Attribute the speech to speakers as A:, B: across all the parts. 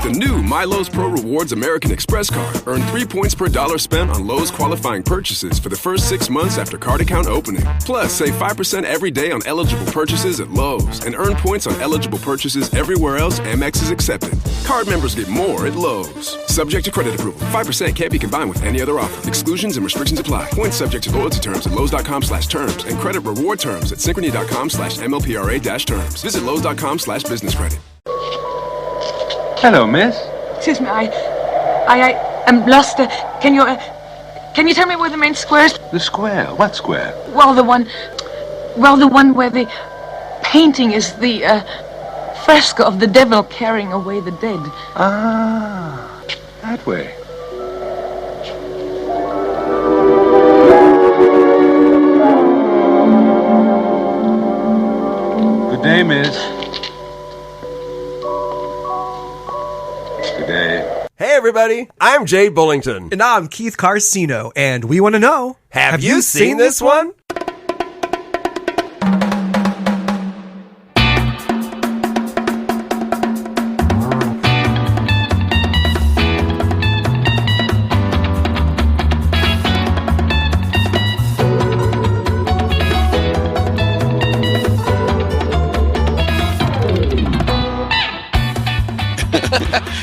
A: the new My Lowe's Pro Rewards American Express card, earn 3 points per dollar spent on Lowe's qualifying purchases for the first 6 months after card account opening. Plus, save 5% every day on eligible purchases at Lowe's and earn points on eligible purchases everywhere else Amex is accepted. Card members get more at Lowe's. Subject to credit approval. 5% can't be combined with any other offer. Exclusions and restrictions apply. Points subject to loyalty terms at Lowe's.com/terms and credit reward terms at Synchrony.com/MLPRA-terms. Visit Lowe's.com/business credit.
B: Hello, miss.
C: Excuse me, I am lost. Can you tell me where the main square is?
B: The square? What square?
C: Well, the one where the painting is the fresco of the devil carrying away the dead.
B: Ah, that way. Good day, miss. Good day.
D: Hey everybody, I'm Jay Bullington.
E: And I'm Keith Carcino, and we want to know,
D: Have you seen this one?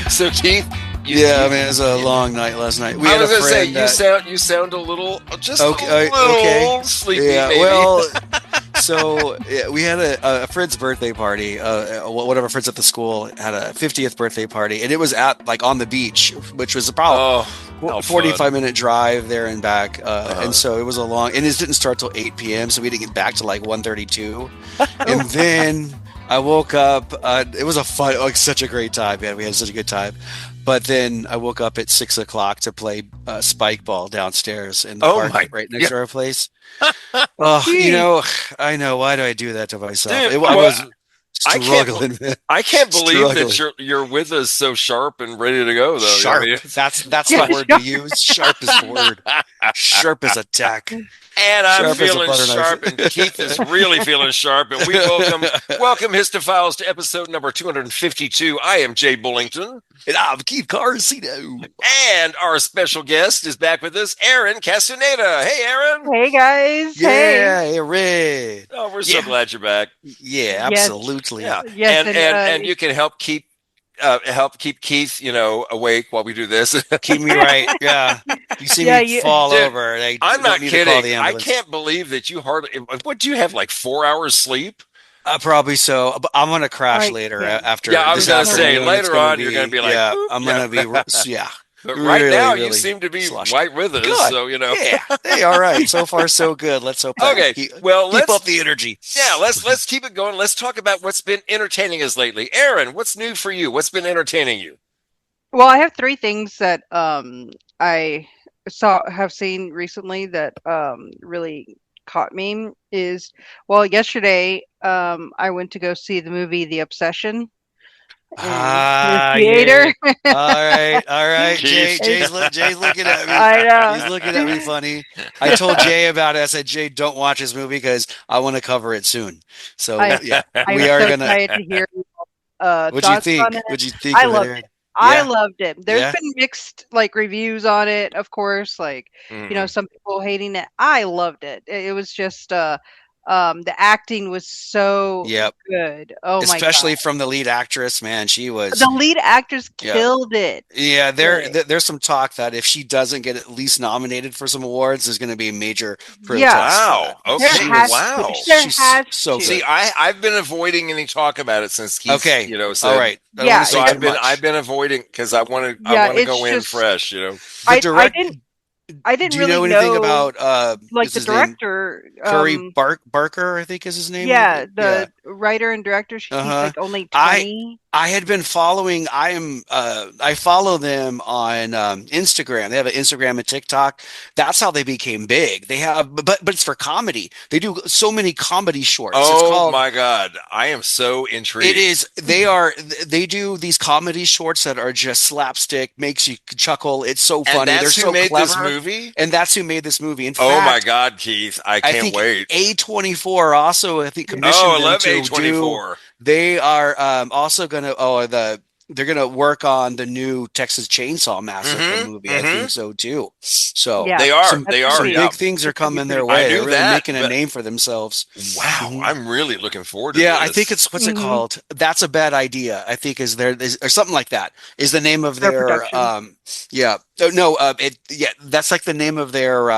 F: So Keith,
G: man, it was a long night last night.
F: I was going to say you sound a little sleepy.
G: Yeah,
F: maybe.
G: well, so we had a friend's birthday party. One of our friends at the school had a 50th birthday party, and it was at on the beach, which was about 45-minute drive there and back. And so it was a long, and it didn't start till 8 p.m. So we didn't get back to 1:32, and then I woke up. It was such a great time, man. We had such a good time. But then I woke up at 6 o'clock to play spike ball downstairs in the park right next to our place. I know. Why do I do that to myself?
F: Dude,
G: I was struggling.
F: I can't believe that you're with us so sharp and ready to go, though.
G: Sharp.
F: I mean,
G: that's the word to use. Sharp is the word. Sharp as a tack.
F: And I'm feeling sharp, and Keith is really feeling sharp. And we welcome Histophiles to episode number 252. I am Jay Bullington.
G: And I'm Keith Carcino.
F: And our special guest is back with us, Erin Casteneda. Hey, Erin.
H: Hey, guys.
G: Yeah, hey, Red.
F: Oh, we're so glad you're back.
G: Yeah, absolutely.
F: Yeah.
H: Yes,
F: and you can help keep Keith, awake while we do this.
G: Keep me right. Yeah. You see me fall over.
F: I'm not kidding. I can't believe that you what do you have, 4 hours sleep?
G: Probably so. But I'm going to crash later after.
F: Yeah, I was going to say later on you're going to be like,
G: I'm going to be,
F: But right now you seem to be right with us. Good. So,
G: Yeah. Hey, all right. So far, so good. Let's hope.
F: Okay.
G: Keep up the energy.
F: Yeah. Let's keep it going. Let's talk about what's been entertaining us lately. Erin, what's new for you? What's been entertaining you?
H: Well, I have 3 things that I have seen recently that really caught me. Yesterday I went to go see the movie The Obsession. The theater.
G: Yeah. All right. Jay's looking at me.
H: I know.
G: He's looking at me funny. I told Jay about it. I said, Jay, don't watch this movie because I want to cover it soon. So we are going to.
H: I'm excited to hear
G: What'd you think? What'd you think?
H: I loved it. I loved it. There's been mixed reviews on it, of course. Some people hating it. I loved it. It was just the acting was so good. Oh my god!
G: Especially from the lead actress, man, she was.
H: The lead actress killed it.
G: Yeah, there's some talk that if she doesn't get at least nominated for some awards, there's going to be a major protest.
F: Yeah. Wow. Okay. Wow.
H: She's so
G: good.
F: See, I've been avoiding any talk about it since Keith.
G: Okay.
F: Said,
G: all right.
F: So I've been avoiding because I want to go in fresh.
H: I didn't
G: Do
H: really
G: you know anything about
H: the director
G: Curry Barker, I think is his name.
H: Yeah, the writer and director. He's only 20.
G: I had been following. I follow them on Instagram. They have an Instagram and TikTok. That's how they became big. They have, but it's for comedy. They do so many comedy shorts.
F: Oh my god, I am so intrigued.
G: It is. They do these comedy shorts that are just slapstick, makes you chuckle. It's so funny.
F: And that's
G: They're
F: who
G: so
F: made
G: clever.
F: this movie.
G: And that's who made this movie. In fact,
F: oh my god, Keith, I can't wait.
G: A24 also, I think, commissioned
F: I love
G: them to
F: A24.
G: They are also going to. they're gonna work on the new Texas Chainsaw Massacre movie. I think so too. So
H: Yeah.
F: They are.
G: some,
F: They are.
G: some
F: Yeah.
G: big things are
H: That's gonna be
G: coming their
H: pretty
F: I
G: way.
F: knew
G: They're really
F: that,
G: making a
F: but-
G: name for themselves.
F: Wow.
G: Mhm.
F: I'm really looking forward to
G: Yeah,
F: this.
G: I think it's what's it
H: Mhm.
G: called? That's a bad idea. I think is or something like that is the name of
H: Their
G: their
H: production.
G: yeah. Oh, no, that's like the name of their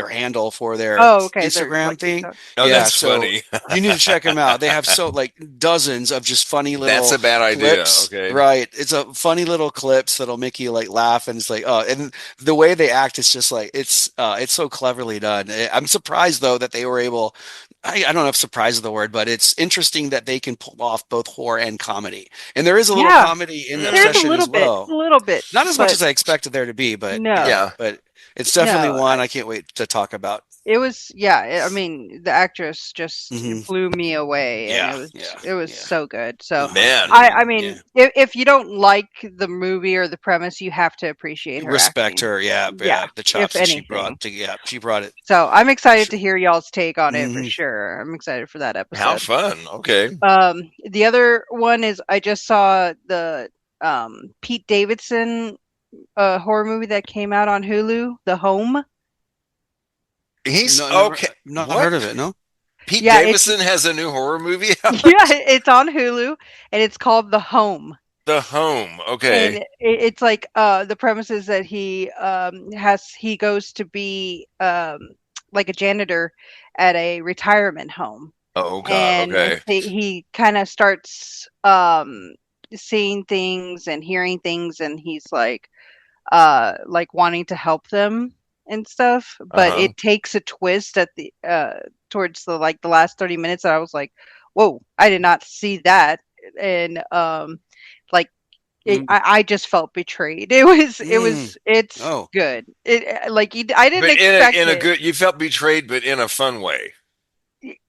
G: handle for their
H: Oh, okay. They're
G: Instagram
H: like
G: thing.
H: TikTok.
F: Oh,
G: Yeah,
F: that's
G: so
F: funny.
G: you need to check them out. They have like dozens of just funny little
F: That's a bad idea.
G: clips.
F: Okay.
G: Right. It's a funny little clips that'll make you like laugh, and it's like, oh, and the way they act is just like it's so cleverly done. I'm surprised though that they were able. I don't know if surprise is the word, but it's interesting that they can pull off both horror and comedy. And there is a little
H: Yeah.
G: comedy in
H: There's
G: Obsession
H: a
G: as
H: little
G: well.
H: bit,
G: Not as much
H: but
G: as I expected there to be, but
H: no.
F: Yeah.
G: but it's definitely
H: No,
G: one I can't wait to talk about.
H: it was, yeah. I mean, the actress just
G: Mhm.
H: blew me away, and
G: Yeah,
H: it was
G: yeah.
H: so good. So
F: Man.
H: I mean,
G: Yeah.
H: if you don't like the movie or the premise, you have to appreciate her
G: Respect
H: acting.
G: her, yeah,
H: Yeah,
G: the chops
H: if
G: that she
H: anything.
G: brought she brought it.
H: So I'm excited
G: Sure.
H: to hear y'all's take on it for
G: Mhm.
H: sure. I'm excited for that episode.
F: How fun. Okay.
H: The other one is I just saw the Pete Davidson horror movie that came out on Hulu, The Home.
F: He's
G: No, never,
F: okay.
G: not
F: What?
G: heard of it, no?
F: Pete
H: Yeah,
F: Davidson has a new horror movie out?
H: Yeah, it's on Hulu and it's called The Home.
F: The Home. Okay.
H: And it's like the premise is that he goes to be like a janitor at a retirement home.
F: Oh, God.
H: And
F: Okay.
H: he kind of starts seeing things and hearing things, and he's like wanting to help them and stuff, but
F: Uh-huh.
H: it takes a twist at the towards the last 30 minutes that I was like, whoa, I did not see that. And I just felt betrayed. It's
G: Oh.
H: good. I didn't
F: But
H: expect
F: in a
H: it.
F: good, you felt betrayed, but in a fun way.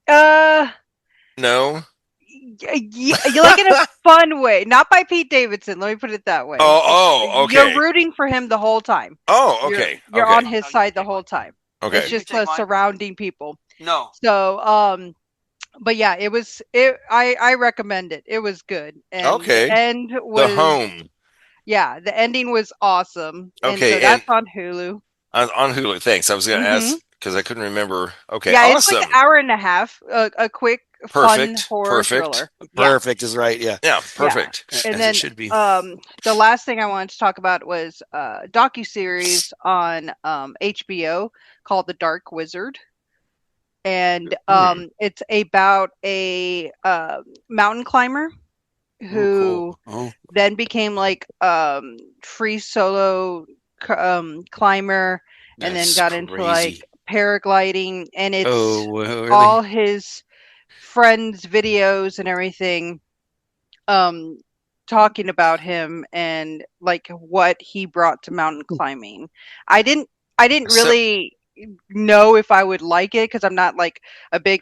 H: uh
F: No?
H: you like in a fun way, not by Pete Davidson. Let me put it that way.
F: Okay.
H: You're rooting for him the whole time.
F: Oh, okay.
H: You're
F: okay.
H: on his side the whole time.
F: Okay.
H: It's just the surrounding people.
G: No.
H: So, but yeah, I recommend it. It was good. And
F: Okay.
H: the end was
F: The Home.
H: Yeah, the ending was awesome.
F: Okay,
H: And so that's on Hulu.
F: On Hulu. Thanks. I was going to
H: Mhm.
F: ask because I couldn't remember. Okay.
H: Yeah,
F: Awesome.
H: it's like an hour and a half. A quick, fun
F: Perfect,
H: horror
F: perfect.
H: thriller.
G: Perfect is right, yeah.
F: Yeah. Perfect.
H: And
G: As
H: then
G: it should be.
H: the last thing I wanted to talk about was a docuseries on HBO called The Dark Wizard. And it's about a mountain climber who
G: Oh,
H: then became like free solo climber, and then
G: that's
H: got into
G: crazy.
H: like paragliding, and it's
G: really?
H: all his friends' videos and everything talking about him and like what he brought to mountain climbing. I didn't really know if I would like it because I'm not like a big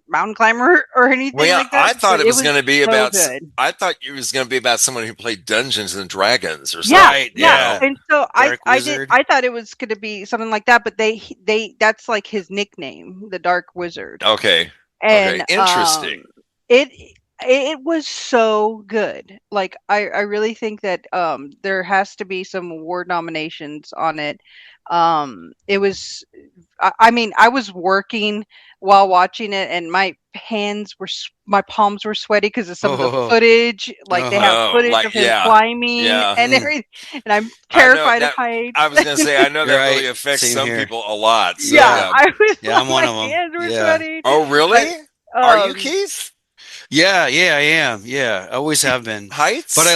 H: mountain climber or anything
F: Well, yeah,
H: like that.
F: I thought
H: but
F: it was going to be
H: so
F: about.
H: good.
F: I thought it was going to be about someone who played Dungeons and Dragons or something.
H: Yeah,
G: Right,
H: yeah.
G: yeah.
H: And so
G: Dark Wizard.
H: I thought it was going to be something like that, but they that's like his nickname, the Dark Wizard.
F: Okay.
H: And
F: Okay. Interesting.
H: It was so good. Like I really think that there has to be some award nominations on it. It was I mean, I was working while watching it, and my palms were sweaty because of some of the footage. Like they have footage of him climbing and everything, and I'm terrified of heights.
F: I was going to say, I know that
G: Right.
F: really affects
G: Same
F: some
G: here.
F: people a lot. So,
H: I was
G: Yeah, I'm one
H: my
G: of 'em.
H: hands were
G: Yeah.
H: sweaty.
F: Oh, really?
H: But,
F: Are you, Keith?
G: Yeah, I am. Yeah, I always have been.
F: Heights?
G: But I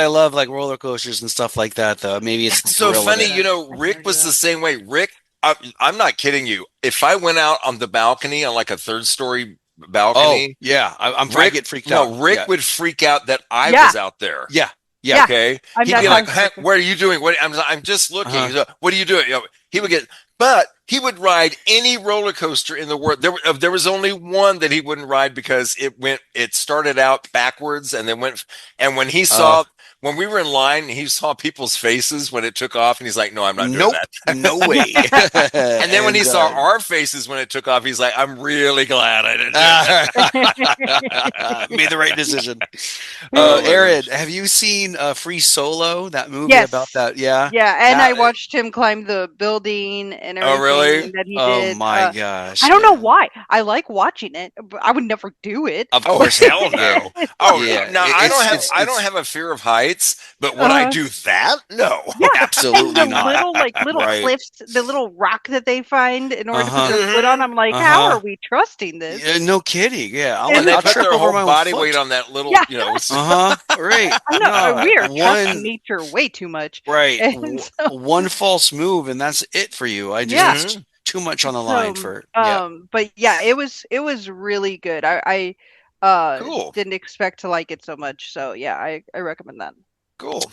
G: love like roller coasters and stuff like that though. Maybe it's the
F: so
G: thrill of
F: funny.
G: it.
F: You know, Rick was the same way. Rick, I'm not kidding you. If I went out on the balcony, on like a third story
G: Oh,
F: balcony,
G: yeah. I'm probably get freaked out.
F: no, Rick
G: Yeah.
F: would freak out that I
H: Yeah.
F: was out there.
G: Yeah.
H: Yeah.
F: Okay.
H: I'm
F: He'd
H: that
F: be like,
H: kind of
F: "Huh, what are you doing? I'm just looking.
G: Uh-huh.
F: He's like, what are you doing? You know, he would get, but he would ride any roller coaster in the world. There was only one that he wouldn't ride because it started out backwards and then went, and when he saw when we were in line, he saw people's faces when it took off, and he's like, "No, I'm not doing that."
G: No way.
F: And then when he saw our faces when it took off, he's like, "I'm really glad I didn't do that."
G: Made the right decision. Erin, have you seen Free Solo? That movie about that? Yeah.
H: Yeah, and I watched him climb the building and everything
F: really?
H: that he
G: Oh
H: did.
G: my gosh.
H: I don't know why. I like watching it, but I would never do it.
G: Of
F: Oh
G: course.
F: hell no! Oh
G: Yeah,
F: no! I don't have a fear of heights, but would I do that? No,
G: absolutely
H: and the
G: not.
H: little
G: Right.
H: cliffs, the little rock that they find in order to put
G: Uh-huh.
H: their foot on. I'm like, how are we trusting this?
G: Yeah, no kidding. Yeah,
F: and they
G: I'll
F: put
G: trip
F: their
G: over
F: whole
G: my own
F: body
G: foot.
F: weight on that little, you know.
G: Right.
H: I know we are trusting
G: One
H: nature way too much.
G: right.
H: And so,
G: One false move and that's it for you. I just it's too much on the line for
H: but yeah, it was really good. I
F: Cool.
H: didn't expect to like it so much. So yeah, I recommend that.
G: Cool.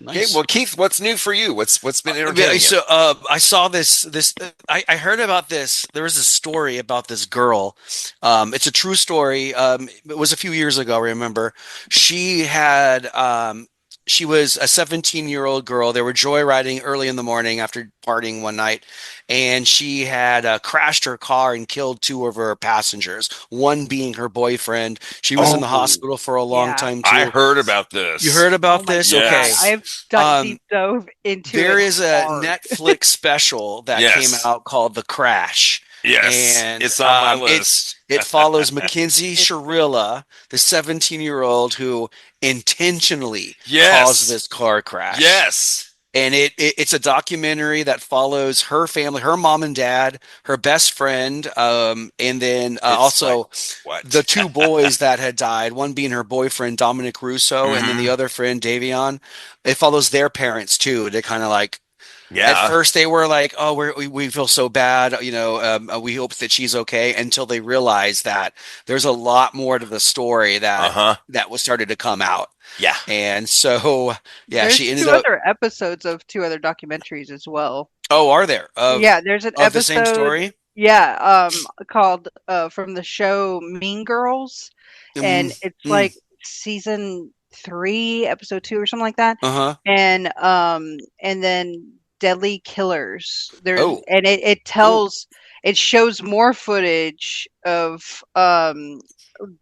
G: Nice.
F: Okay, well, Keith, what's new for you? What's been entertaining?
G: So I saw this. I heard about this. There was a story about this girl. It's a true story. It was a few years ago. I remember she had. She was a 17-year-old girl. They were joyriding early in the morning after partying one night, and she had crashed her car and killed two of her passengers, one being her boyfriend. She was in the hospital for a long time, too.
F: I heard about this.
G: You heard about this?
F: Yes.
G: Okay.
H: I've deep dove into it.
G: There is a
H: hard.
G: Netflix special that came out called The Crash.
F: Yes,
G: and
F: it's on my list.
G: It follows Mackenzie Sharilla, the 17-year-old who intentionally caused this car crash.
F: Yes.
G: And it's a documentary that follows her family, her mom and dad, her best friend, and then also the two boys that had died, one being her boyfriend, Dominic Russo, and then the other friend, Davion. It follows their parents, too. They kind of like, at first they were like, oh, we feel so bad, we hope that she's okay, until they realized that there's a lot more to the story that was started to come out.
F: Yeah.
G: And so,
H: there's
G: she ended
H: two
G: up
H: other episodes of two other documentaries as well.
G: Oh, are there?
H: There's an episode.
G: The same story?
H: Yeah, called from the show Mean Girls. And it's like season 3, episode 2 or something like that. And then Deadly Killers. And it tells it shows more footage of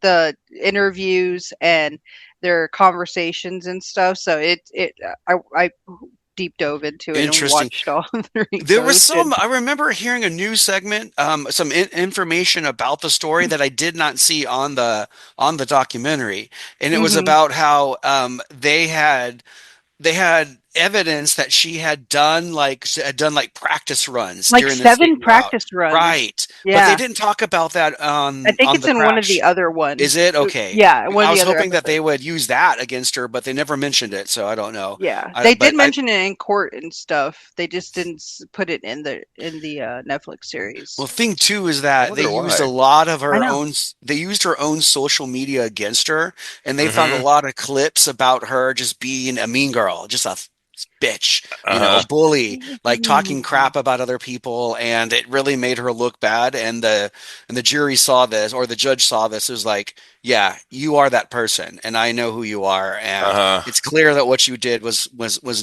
H: the interviews and their conversations and stuff. So I deep dove into it and watched all 3.
G: There was some. I remember hearing a news segment, some information about the story that I did not see on the documentary, and it was about how they had evidence that she had done practice runs,
H: like 7 practice runs,
G: right?
H: Yeah,
G: but they didn't talk about that.
H: I think it's in one of the other ones.
G: Is it okay?
H: Yeah,
G: I was hoping that they would use that against her, but they never mentioned it, so I don't know.
H: Yeah, they did mention it in court and stuff. They just didn't put it in the Netflix series.
G: Well, thing too is that they used a lot of her own. They used her own social media against her, and they found a lot of clips about her just being a mean girl, just a bitch, bully, like talking crap about other people, and it really made her look bad. And the jury saw this, or the judge saw this. It was like, yeah, you are that person, and I know who you are, and it's clear that what you did was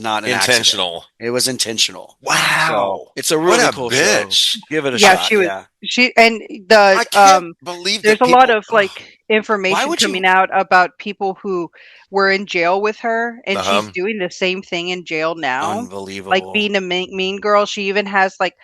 G: not an
F: intentional.
G: Accident. It was intentional.
F: Wow,
G: so it's a really cool
F: bitch.
G: show. Give it a shot.
H: She and the
F: I can't believe
H: there's a lot of like information coming out about people who were in jail with her, and she's doing the same thing in jail now.
G: Unbelievable.
H: Like being a mean girl. She even has like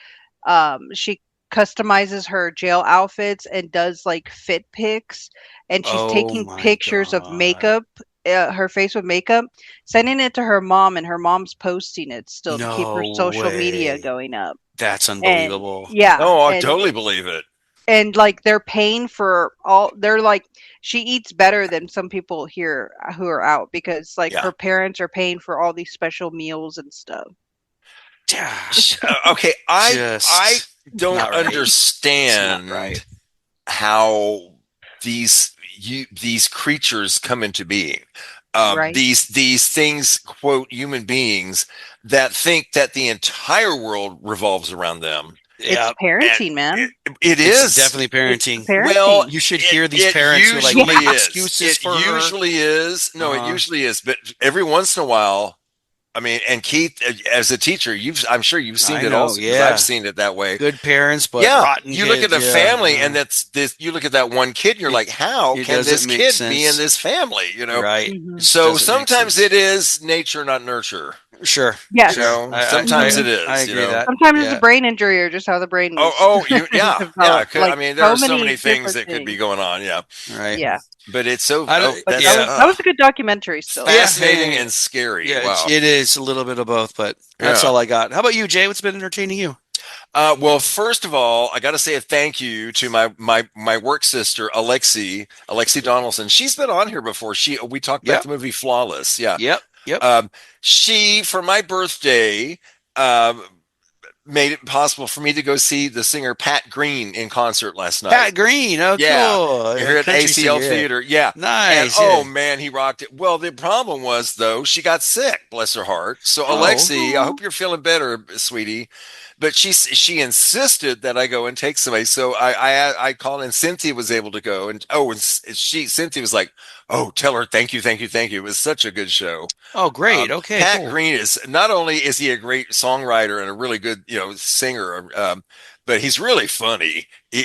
H: she customizes her jail outfits and does like fit pics, and she's taking pictures of makeup, her face with makeup, sending it to her mom, and her mom's posting it still to keep her social media going up.
G: That's unbelievable.
H: And, yeah.
F: Oh, I totally believe it.
H: And like they're paying for they're like, she eats better than some people here who are out, because like her parents are paying for all these special meals and stuff.
F: Okay, I don't understand how these creatures come into being. These things, quote, human beings that think that the entire world revolves around them.
H: It's parenting, man.
F: It is
G: It's definitely parenting.
H: It's parenting.
F: Well,
G: you should hear these parents who
F: usually
G: make
F: is.
G: excuses for her.
F: Usually is. No, it usually is. But every once in a while, I mean, and Keith, as a teacher, I'm sure you've seen it also. Yeah, I've seen it that way.
G: Good parents, but rotten
F: you
G: kids,
F: look at the family, and that's this. You look at that one kid, and you're like, how can this kid be in this family? You know,
G: right?
F: So sometimes it is nature, not nurture.
G: Sure.
H: Yes.
F: You know, sometimes it is.
G: I agree with that.
H: Sometimes it's a brain injury or just how the brain moves.
F: Yeah.
H: Like,
F: I mean, there are so many things that could be going on. Yeah.
G: Right.
H: Yeah.
F: But it's so
H: that was a good documentary still.
F: Fascinating and scary.
G: Yeah,
F: wow.
G: It is a little bit of both, but that's all I got. How about you, Jay? What's been entertaining you?
F: Well, first of all, I got to say a thank you to my work sister, Alexi Donaldson. She's been on here before. We talked about the movie Flawless. Yeah.
G: Yep.
F: She, for my birthday, made it possible for me to go see the singer Pat Green in concert last night.
G: Pat Green, cool.
F: Here at ACL Theater. Yeah.
G: Nice.
F: And, man, he rocked it. Well, the problem was, though, she got sick, bless her heart. So, Alexi, I hope you're feeling better, sweetie. But she insisted that I go and take somebody. So I called, and Cynthia was able to go. And Cynthia was like, "Oh, tell her thank you. It was such a good show."
G: Oh, great. Okay.
F: Pat Green is not only is he a great songwriter and a really good singer, but he's really funny. He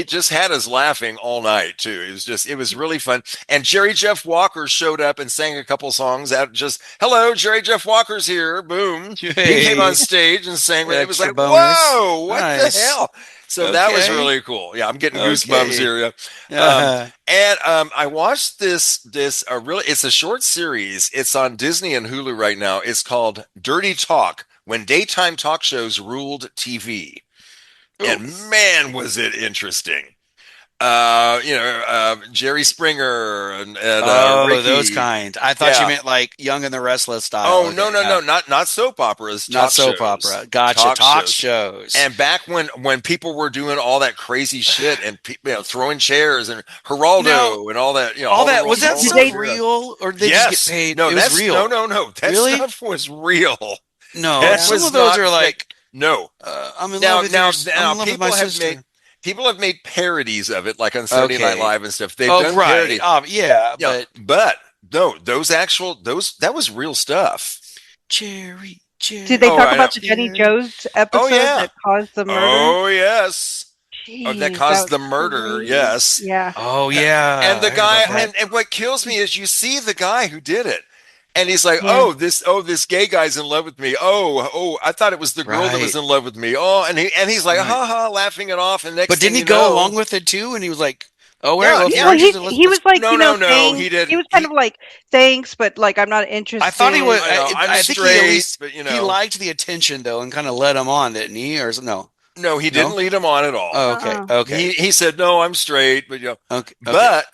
F: just had us laughing all night too. It was really fun. And Jerry Jeff Walker showed up and sang a couple songs out. Just hello, Jerry Jeff Walker's here. Boom. He came on stage and sang. It was like, whoa, what the hell? So that was really cool. Yeah, I'm getting goosebumps here. Yeah. And I watched this it's a short series. It's on Disney and Hulu right now. It's called Dirty Talk: When Daytime Talk Shows Ruled TV. And man, was it interesting. Jerry Springer and Ricky.
G: Those kind. I thought you meant like Young and the Restless style.
F: Oh, no, not soap operas.
G: Not soap opera. Gotcha. Talk shows.
F: And back when people were doing all that crazy shit and throwing chairs and Geraldo and all that,
G: all that was that stuff real or did they just get paid?
F: No,
G: that's real.
F: No. That stuff was real.
G: No, some of those are like
F: no.
G: I'm in love with my sister.
F: People have made parodies of it, like on Saturday Night Live and stuff. They've done parody. But no, that was real stuff.
G: Jerry.
H: Did they talk about the Jenny Jones episode that caused the murder?
F: Oh, yes.
H: Jeez,
F: that caused the murder, yes.
H: Yeah.
G: Oh, yeah.
F: And the guy, and what kills me is you see the guy who did it. And he's like, this gay guy's in love with me. Oh, I thought it was the girl that was in love with me. Oh, and he's like, laughing it off. And didn't
G: he go along with it too? And he was like, he
H: was like,
F: no, he didn't.
H: He was kind of like, thanks, but like, I'm not interested.
G: I thought he was.
F: I'm straight, but
G: he liked the attention though, and kind of led him on, didn't he? Or no?
F: No, he didn't lead him on at all.
G: Oh, okay.
F: He said, no, I'm straight, but but.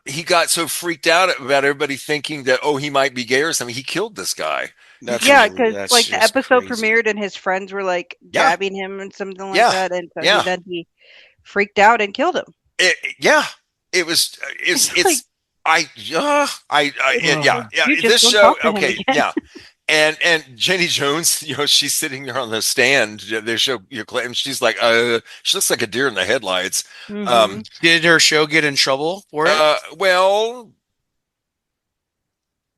F: He got so freaked out about everybody thinking that he might be gay or something. He killed this guy.
H: Because like the episode premiered and his friends were like jabbing him and something like that, and so then he freaked out and killed him.
F: It was. It's. This show. Okay. Yeah. And Jenny Jones, she's sitting there on the stand. They show and she's like, she looks like a deer in the headlights.
G: Mm-hmm. Did her show get in trouble for it?
F: Well,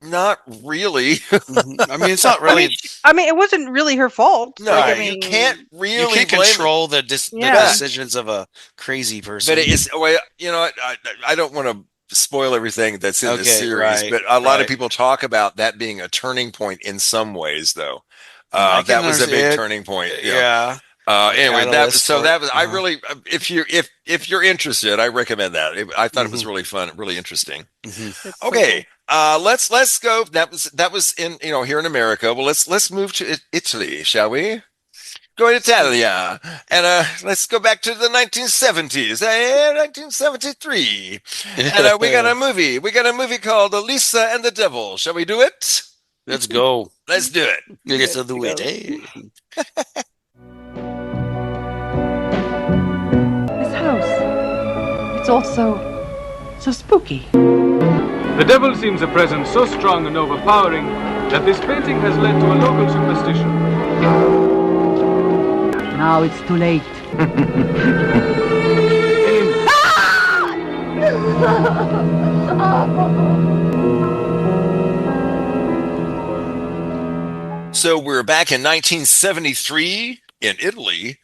F: not really.
G: I mean, it's not really.
H: I mean, it wasn't really her fault.
F: No, you can't really.
G: You can't control the decisions of a crazy person.
F: But it's. I don't want to spoil everything that's in this series, but a lot of people talk about that being a turning point in some ways, though. That was a big turning point.
G: Yeah.
F: Anyway, I really, if you're interested, I recommend that. I thought it was really fun, really interesting. Mm-hmm. Okay. Let's go. That was in here in America. Well, let's move to Italy, shall we? Go to Italia, and let's go back to the 1970s, 1973, and we got a movie. We got a movie called Lisa and the Devil. Shall we do it?
G: Let's go.
F: Let's do it.
G: Let's do it.
C: This house, it's also so spooky.
B: The devil seems a presence so strong and overpowering that this painting has led to a local superstition.
I: Now it's too late.
F: So we're back in 1973 in Italy.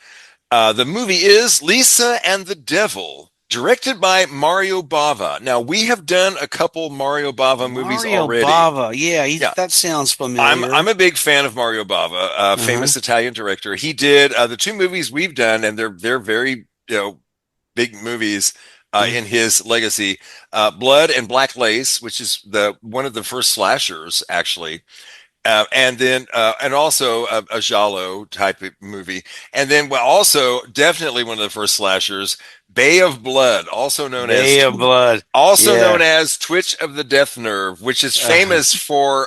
F: The movie is Lisa and the Devil, directed by Mario Bava. Now, we have done a couple Mario Bava movies already.
G: Mario Bava, yeah, that sounds familiar.
F: I'm a big fan of Mario Bava, famous Italian director. He did the two movies we've done, and they're very big movies in his legacy. Blood and Black Lace, which is one of the first slashers, actually. And also a giallo type of movie. And then also definitely one of the first slashers, Bay of Blood, also known as Twitch of the Death Nerve, which is famous for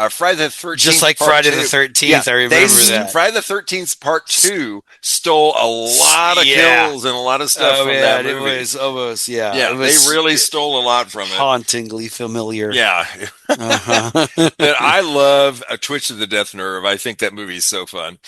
F: Friday the 13th.
G: Just like Friday the 13th, I remember that.
F: Friday the 13th Part 2 stole a lot of kills and a lot of stuff from that movie.
G: It was almost,
F: they really stole a lot from it.
G: Hauntingly familiar.
F: Yeah. But I love A Twitch of the Death Nerve. I think that movie is so fun.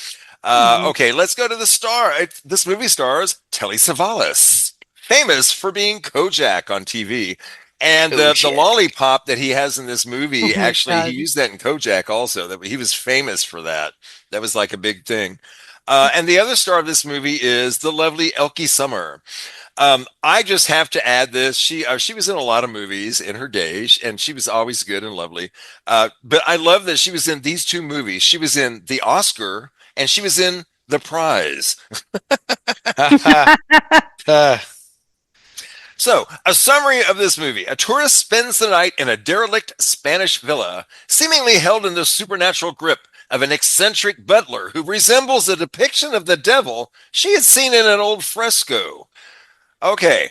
F: Okay, let's go to the star. This movie stars Telly Savalas, famous for being Kojak on TV. And the lollipop that he has in this movie, actually, he used that in Kojak also. That he was famous for that. That was like a big thing. And the other star of this movie is the lovely Elke Sommer. I just have to add this. She was in a lot of movies in her day, and she was always good and lovely. But I love that she was in these two movies. She was in The Oscar, and she was in The Prize. So, a summary of this movie. A tourist spends the night in a derelict Spanish villa, seemingly held in the supernatural grip of an eccentric butler who resembles a depiction of the devil she had seen in an old fresco. Okay.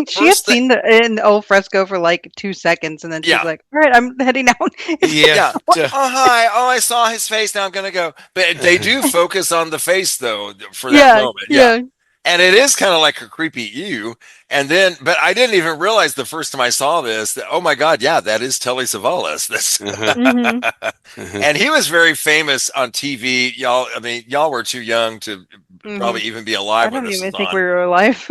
H: She had seen an old fresco for like 2 seconds, and then she's like, all right, I'm heading out.
F: Hi. Oh, I saw his face. Now I'm going to go. But they do focus on the face, though, for that moment. Yeah. And it is kind of like a creepy ew. And then, but I didn't even realize the first time I saw this that, oh my God, that is Telly Savalas. And he was very famous on TV. Y'all were too young to probably even be alive.
H: I don't even think we were alive.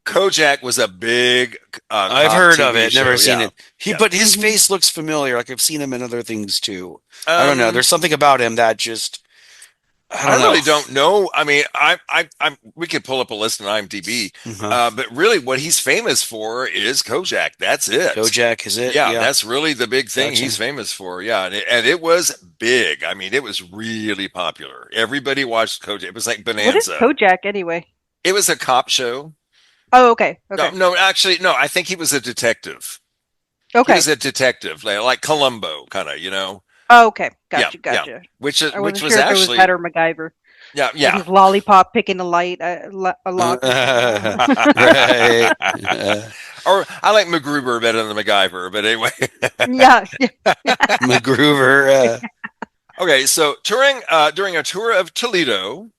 F: Kojak was a big.
G: I've heard of it, never seen it. But his face looks familiar. Like I've seen him in other things too. I don't know. There's something about him that just.
F: I really don't know. I mean, we could pull up a list on IMDb, but really, what he's famous for is Kojak. That's it.
G: Kojak is it?
F: Yeah, that's really the big thing he's famous for. Yeah, and it was big. I mean, it was really popular. Everybody watched Kojak. It was like Bonanza.
H: What is Kojak anyway?
F: It was a cop show.
H: Oh, okay.
F: No, actually, no. I think he was a detective.
H: Okay,
F: he was a detective, like Columbo, kind of.
H: Oh, okay. Gotcha.
F: Yeah. Which was
H: sure
F: actually
H: if it was better MacGyver.
F: Yeah.
H: With his lollipop picking a light a lot.
G: Right.
F: Or I like MacGruber better than MacGyver, but anyway.
H: Yeah.
G: MacGruber.
F: Okay, so during a tour of Toledo,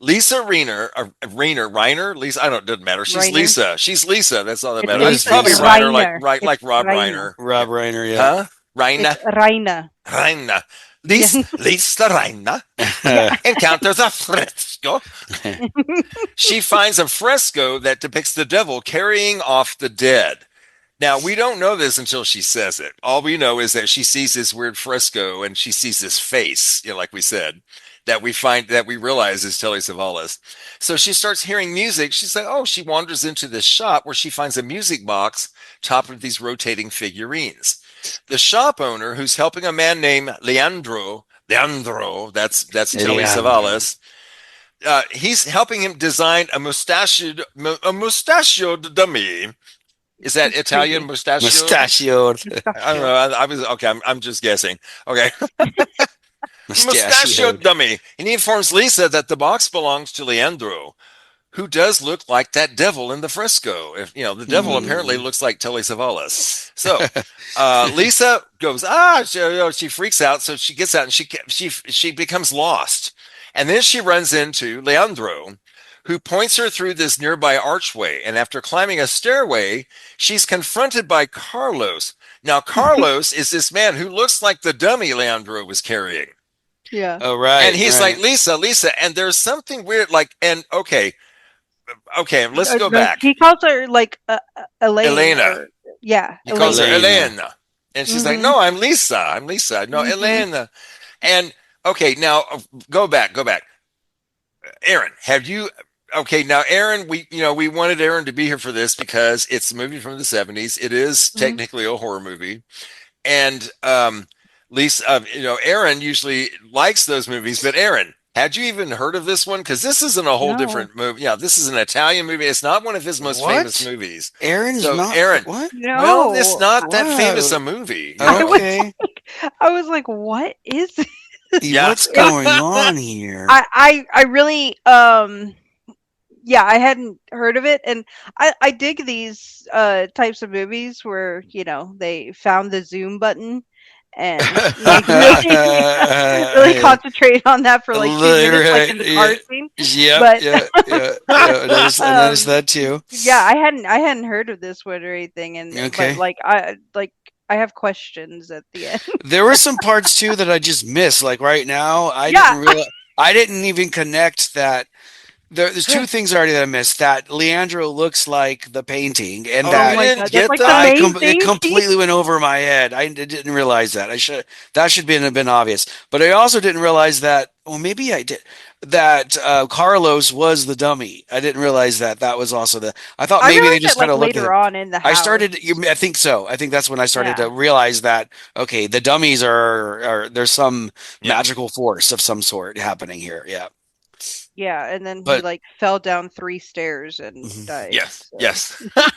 F: Lisa Reiner, Lisa, doesn't matter. She's
H: Reiner.
F: Lisa. She's Lisa. That's all that matters.
H: Lisa.
F: It's probably
H: It's
F: Reiner,
H: Reiner.
F: like Rob
H: Reiner.
F: Reiner.
G: Rob Reiner, yeah.
F: Huh? Reiner.
H: It's Reiner.
F: Reiner. Lisa Reiner encounters a fresco. She finds a fresco that depicts the devil carrying off the dead. Now, we don't know this until she says it. All we know is that she sees this weird fresco and she sees this face, like we said, that we realize is Telly Savalas. So she starts hearing music. She's like, she wanders into this shop where she finds a music box topped with these rotating figurines. The shop owner, who's helping a man named Leandro, that's Telly Savalas. He's helping him design a mustachioed dummy. Is that Italian mustachio?
G: Mustachioed.
F: I don't know. I'm just guessing. Okay. Mustachioed dummy. And he informs Lisa that the box belongs to Leandro, who does look like that devil in the fresco. The devil apparently looks like Telly Savalas. So Lisa goes, she freaks out. So she gets out and she becomes lost. And then she runs into Leandro, who points her through this nearby archway. And after climbing a stairway, she's confronted by Carlos. Now, Carlos is this man who looks like the dummy Leandro was carrying.
H: Yeah.
G: Oh, right.
F: And he's
G: right.
F: like, Lisa, and there's something weird, like, and okay, let's go
H: Like,
F: back.
H: he calls her like Elaine.
F: Elena.
H: Or, yeah,
F: He calls her
G: Elena.
F: Elena. And she's like, no, I'm Lisa. I'm Lisa. No, Elena. And okay, now go back. Erin, have you okay, now Erin, we wanted Erin to be here for this because it's a movie from the 70s. It is technically a horror movie. And Lisa, Erin usually likes those movies, but Erin, had you even heard of this one? Because this isn't a whole different movie. Yeah, this is an Italian movie. It's not one of his most famous movies.
G: Erin's not.
F: Erin,
G: What?
H: No.
F: well, it's not that famous a movie.
G: Okay.
H: I was like, what is it?
F: Yeah.
G: What's going on here?
H: I really yeah, I hadn't heard of it, and I dig these types of movies where they found the zoom button and like really concentrate on that for like 2 minutes, like in the car scene.
G: Yeah. I noticed that too.
H: Yeah, I hadn't heard of this one or anything, and
G: Okay.
H: but I have questions at the end.
G: There were some parts too that I just missed. Like right now, I didn't even connect that. There's two things already that I missed. That Leandro looks like the painting, and that
H: my God,
F: get
H: that's
F: that?
H: like the main thing.
G: it completely went over my head. I didn't realize that. That should have been obvious. But I also didn't realize that. Well, maybe I did. That Carlos was the dummy. I didn't realize that was also the. I thought maybe they just kind of looked
H: later on in the house.
G: I think so. I think that's when I started to realize that okay, the dummies are there's some magical force of some sort happening here. Yeah.
H: Yeah, and then he like fell down 3 stairs and died.
F: Yes.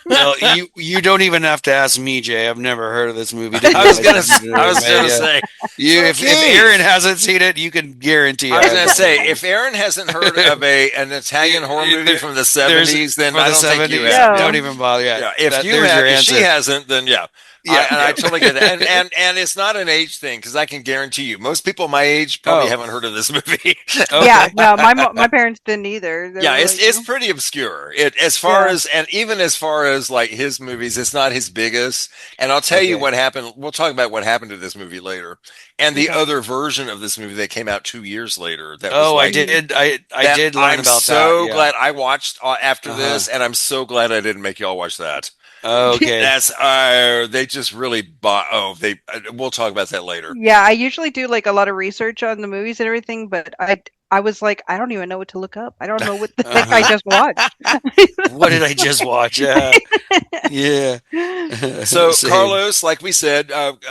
G: Well, you don't even have to ask me, Jay. I've never heard of this movie.
F: I was gonna say,
G: if Erin hasn't seen it, you can guarantee.
F: I was gonna say, if Erin hasn't heard of an Italian horror movie from the 70s, then I don't think you have.
G: Don't even bother. Yeah,
F: if she hasn't, then yeah. I totally get that, and it's not an age thing because I can guarantee you, most people my age probably haven't heard of this movie.
G: Okay.
H: Yeah, no, my parents didn't either.
F: It's pretty obscure. As far as like his movies, it's not his biggest. And I'll tell you what happened. We'll talk about what happened to this movie later, and the other version of this movie that came out 2 years later. That was
G: I did learn about that.
F: I'm so glad I watched after this, and I'm so glad I didn't make y'all watch that.
G: Okay.
F: That's they just really bought. We'll talk about that later.
H: Yeah, I usually do like a lot of research on the movies and everything, but I was like, I don't even know what to look up. I don't know what the heck I just watched.
G: What did I just watch? Yeah.
F: So Carlos, like we said,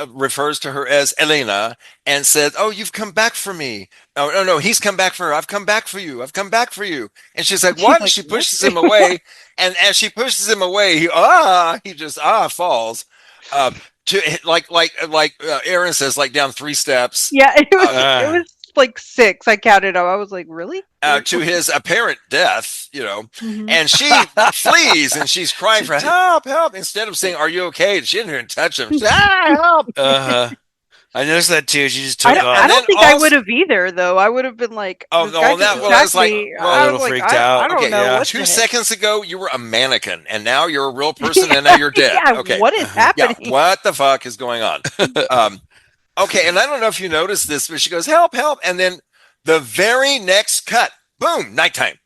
F: refers to her as Elena and says, "Oh, you've come back for me." Oh, no, he's come back for her. I've come back for you. I've come back for you. And she's like, "What?" And she pushes him away. And as she pushes him away, he just falls. To like Erin says, like down 3 steps.
H: Yeah, it was like 6. I counted up. I was like, really?
F: To his apparent death, and she flees and she's crying for help. Instead of saying, "Are you okay?" She didn't even touch him. She's, help.
G: I noticed that too. She just took off.
H: I don't think I would have either, though. I would have been like,
F: I was like,
G: a little freaked out.
H: I don't know.
G: Yeah.
F: 2 seconds ago, you were a mannequin, and now you're a real person, and now you're dead.
H: Yeah,
F: okay,
H: what is happening?
F: Yeah, what the fuck is going on? Okay, and I don't know if you noticed this, but she goes, "Help, help," and then the very next cut, boom, nighttime.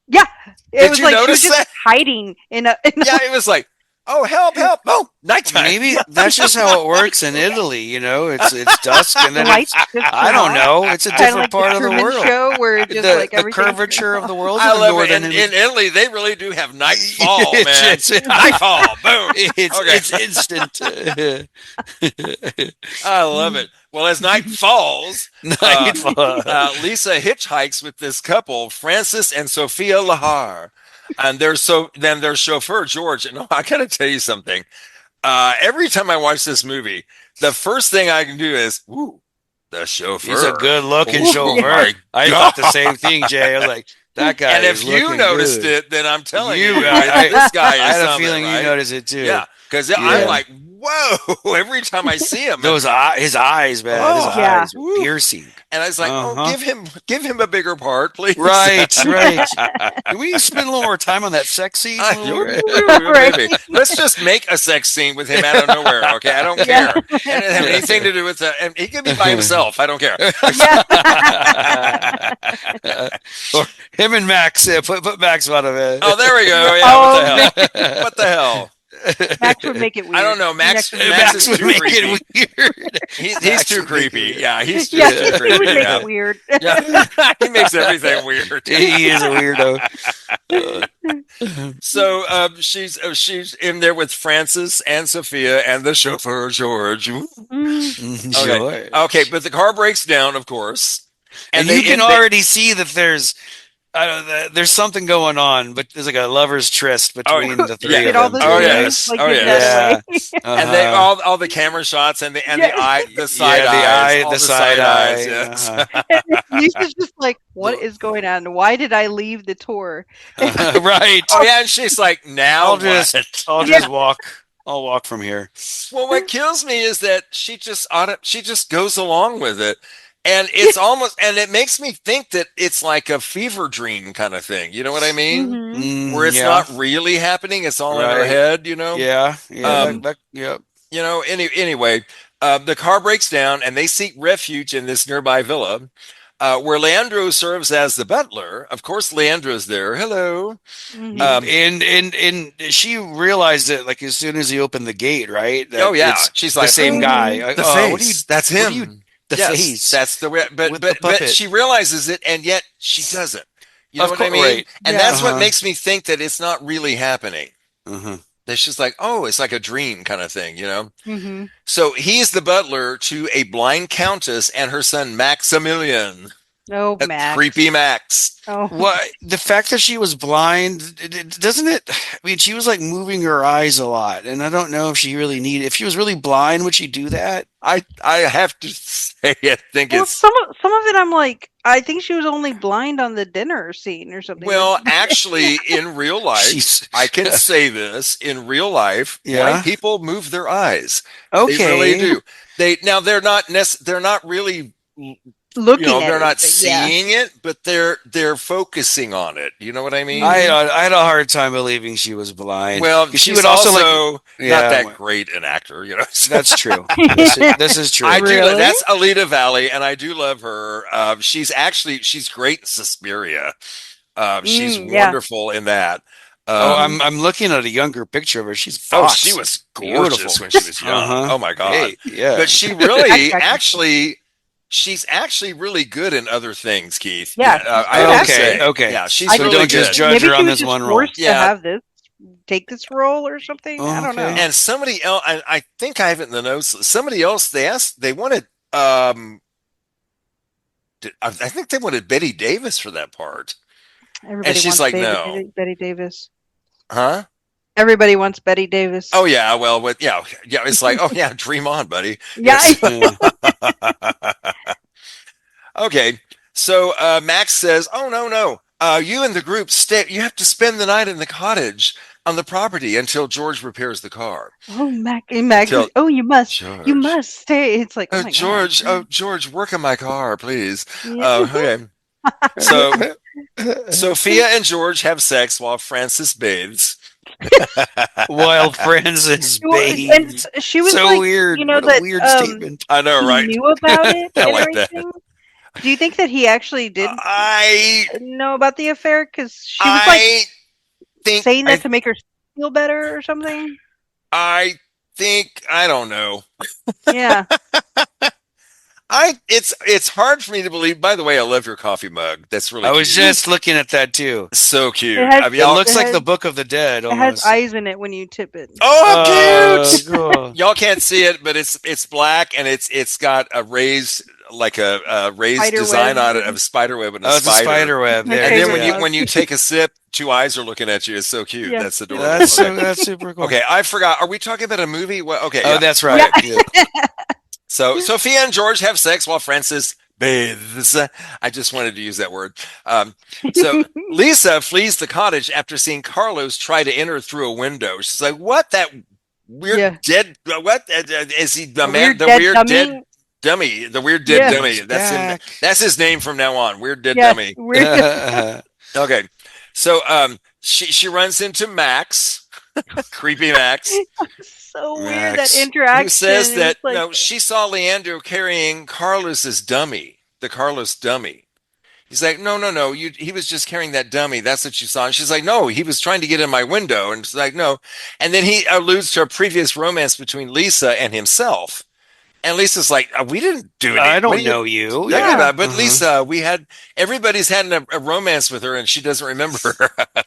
H: Yeah,
F: Did you notice
H: she was just hiding in a.
F: Yeah, it was like, "Oh, help, help!" Oh, nighttime.
G: Maybe that's just how it works in Italy. It's dusk, and then I don't know. It's a different part of the world.
H: Show where just
G: the curvature of the world.
F: I love it. In Italy, they really do have nightfall, man. Nightfall, boom.
G: It's instant.
F: I love it. Well, as night falls, Lisa hitchhikes with this couple, Francis and Sophia Lahar. And their chauffeur, George. And I got to tell you something. Every time I watch this movie, the first thing I can do is, ooh, the chauffeur.
G: He's a good-looking chauffeur. I thought the same thing, Jay. I was like, that guy.
F: And if you noticed it, then I'm telling you,
G: guys,
F: this guy is
G: I had a
F: something,
G: feeling
F: right?
G: you noticed it too.
F: Yeah, because I'm like, whoa! Every time I see him,
G: his eyes, man, his eyes are piercing.
F: And I was like, oh, give him a bigger part, please.
G: Right. Can we spend a little more time on that sex scene?
F: Maybe. Let's just make a sex scene with him out of nowhere. Okay, I don't care. It doesn't have anything to do with that. And he can be by himself. I don't care.
G: Or him and Max. Put Max out of it.
F: Oh, there we go. Yeah. What the hell?
H: Max would make it weird.
F: I don't know. Max is too creepy. Weird. He's too creepy. Yeah, he's too creepy.
H: He would make it weird.
F: Yeah. He makes everything weird.
G: He is a weirdo.
F: So she's in there with Francis and Sophia and the chauffeur George. Okay, but the car breaks down, of course,
G: and you can already see that there's something going on, but there's like a lover's tryst between the three of them.
F: Yes. And they all the camera shots and the side eyes. Yes.
H: Lisa's just like, what is going on? Why did I leave the tour?
F: Right. Oh yeah, and she's like, now
G: I'll just walk. I'll walk from here.
F: Well, what kills me is that she just goes along with it. And it's it makes me think that it's like a fever dream kind of thing. You know what I mean?
H: Mm-hmm.
F: Where it's not really happening. It's all in her head, you know?
G: Yeah.
F: You know, anyway, the car breaks down and they seek refuge in this nearby villa where Leandro serves as the butler. Of course, Leandro's there. Hello.
G: Mm-hmm. And she realized it like as soon as he opened the gate, right?
F: She's
G: the
F: like,
G: same guy.
F: The face. That's him.
G: The face.
F: That's the way. But she realizes it, and yet she doesn't. You know what I mean?
G: Right.
F: And that's what makes me think that it's not really happening. That she's like, oh, it's like a dream kind of thing, you know?
H: Mm-hmm.
F: So he's the butler to a blind countess and her son Maximilian.
H: Oh, Max.
F: Creepy Max.
H: Oh.
G: What the fact that she was blind, doesn't it? I mean, she was like moving her eyes a lot, and I don't know if she really needed. If she was really blind, would she do that?
F: I have to say, I think it's
H: some of it. I'm like, I think she was only blind on the dinner scene or something.
F: Well, actually, in real life, I can say this: in real life, blind people move their eyes.
G: Okay,
F: they really do. They're not really.
H: Looking at
F: they're
H: it,
F: not seeing it, but they're focusing on it. You know what I mean?
G: I had a hard time believing she was blind.
F: Well, she would also not that great an actor, you know.
G: That's true. This is true.
F: That's Alita Valley, and I do love her. She's great in Suspiria. She's wonderful in that.
G: I'm looking at a younger picture of her. She's fox.
F: She was gorgeous when she was young. Oh my god!
G: Hey, yeah,
F: but she really She's actually really good in other things, Keith.
H: Yeah.
G: Okay.
F: Yeah, she's
G: so
F: really
G: don't just judge her on this one role.
H: To have take this role or something. I don't know.
F: And somebody else, I think I have it in the notes. Somebody else, they wanted. I think they wanted Betty Davis for that part.
H: Everybody
F: and she's
H: wants
F: like, no,
H: Betty Davis.
F: Huh?
H: Everybody wants Betty Davis.
F: Oh yeah, well, it's like, oh yeah, dream on, buddy.
H: Yeah.
F: Yes. Okay, so Max says, "Oh no, you and the group stay. You have to spend the night in the cottage on the property until George repairs the car."
H: Oh, Max. You must stay. It's like,
F: George,
H: God.
F: George, work on my car, please. Okay. So Sophia and George have sex while Francis bathes.
G: While Francis bathes.
H: And she was
G: so
H: like,
G: weird.
H: You know,
G: what
H: that
G: a weird statement.
F: I know, right?
H: He knew about it.
F: I like that.
H: Do you think that he actually did know about the affair? Because she was saying that to make her feel better or something.
F: I don't know.
H: Yeah.
F: It's hard for me to believe. By the way, I love your coffee mug. That's really.
G: I was just looking at that too.
F: So cute.
G: It looks like the Book of the Dead.
H: It has eyes in it when you tip it.
F: Oh, cute! Cool. Y'all can't see it, but it's black and it's got a raised design on it of a spider web and a spider.
G: It's a spider web.
F: And then when you take a sip, two eyes are looking at you. It's so cute. Yeah. That's adorable.
G: That's super cool.
F: Okay, I forgot. Are we talking about a movie? Well, okay.
G: Oh, that's right.
H: Yeah.
F: So Sophia and George have sex while Francis bathes. I just wanted to use that word. So Lisa flees the cottage after seeing Carlos try to enter through a window. She's like, "What? That weird dead. What is he? The man,
H: weird
F: the
H: dead
F: weird
H: dummy?
F: dead dummy, the weird dead dummy. That's him. That's his name from now on. Weird dead dummy.
H: Weird.
F: Okay, so she runs into Max, creepy Max.
H: So weird, that interaction.
F: Who says that she saw Leandro carrying Carlos's dummy, the Carlos dummy. He's like, no, he was just carrying that dummy. That's what you saw. And she's like, no, he was trying to get in my window. And she's like, no. And then he alludes to a previous romance between Lisa and himself. And Lisa's like, we didn't do anything.
G: I don't know you.
F: Yeah, but Lisa, everybody's had a romance with her and she doesn't remember.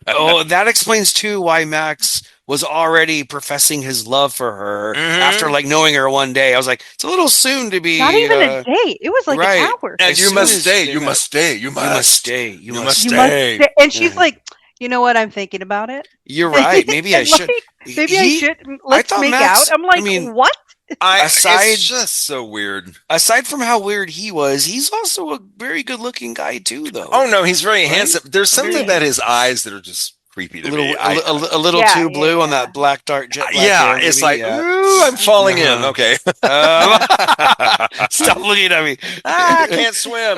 G: Oh, that explains too why Max was already professing his love for her after knowing her one day. I was like, it's a little soon to be.
H: Not even a date. It was like an hour.
F: And you must stay. You must stay. You must stay. You must stay.
H: And she's like, you know what? I'm thinking about it.
G: You're right. Maybe I should.
H: Maybe I should. Let's make Max, out. I'm like, what?
F: It's just so weird.
G: Aside from how weird he was, he's also a very good-looking guy too, though.
F: Oh no, he's very handsome. There's something about his eyes that are just creepy to me.
G: A little too blue on that black dark jet black hair,
F: it's like, ooh, I'm falling in. Okay.
G: Stop looking at me.
F: I can't swim.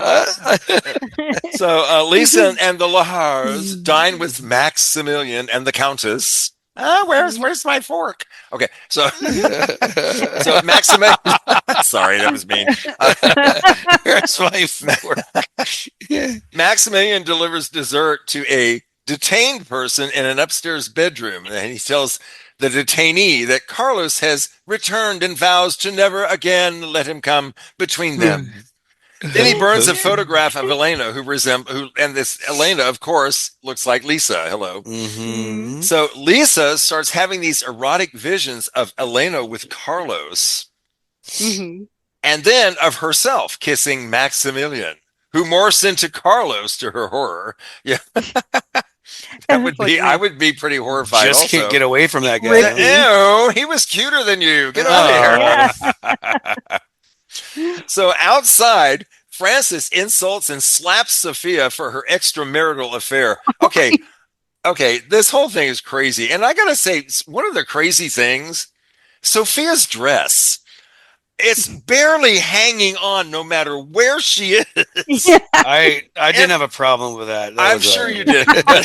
F: So Lisa and the Lahars dine with Maximilian and the Countess. Where's my fork? Okay, so Maximilian. Sorry, that was mean.
G: Where's my fork?
F: Maximilian delivers dessert to a detained person in an upstairs bedroom, and he tells the detainee that Carlos has returned and vows to never again let him come between them. Then he burns a photograph of Elena, and this Elena, of course, looks like Lisa. Hello.
G: Mm-hmm.
F: So Lisa starts having these erotic visions of Elena with Carlos, and then of herself kissing Maximilian, who morphs into Carlos to her horror. Yeah. I would be pretty horrified.
G: Just
F: also.
G: can't get away from that guy.
F: Ew, he was cuter than you. Get out of here. So outside, Francis insults and slaps Sophia for her extramarital affair. Okay, this whole thing is crazy. And I gotta say, one of the crazy things, Sophia's dress. It's barely hanging on no matter where she is.
H: Yeah.
G: I didn't have a problem with that.
F: I'm sure you did. But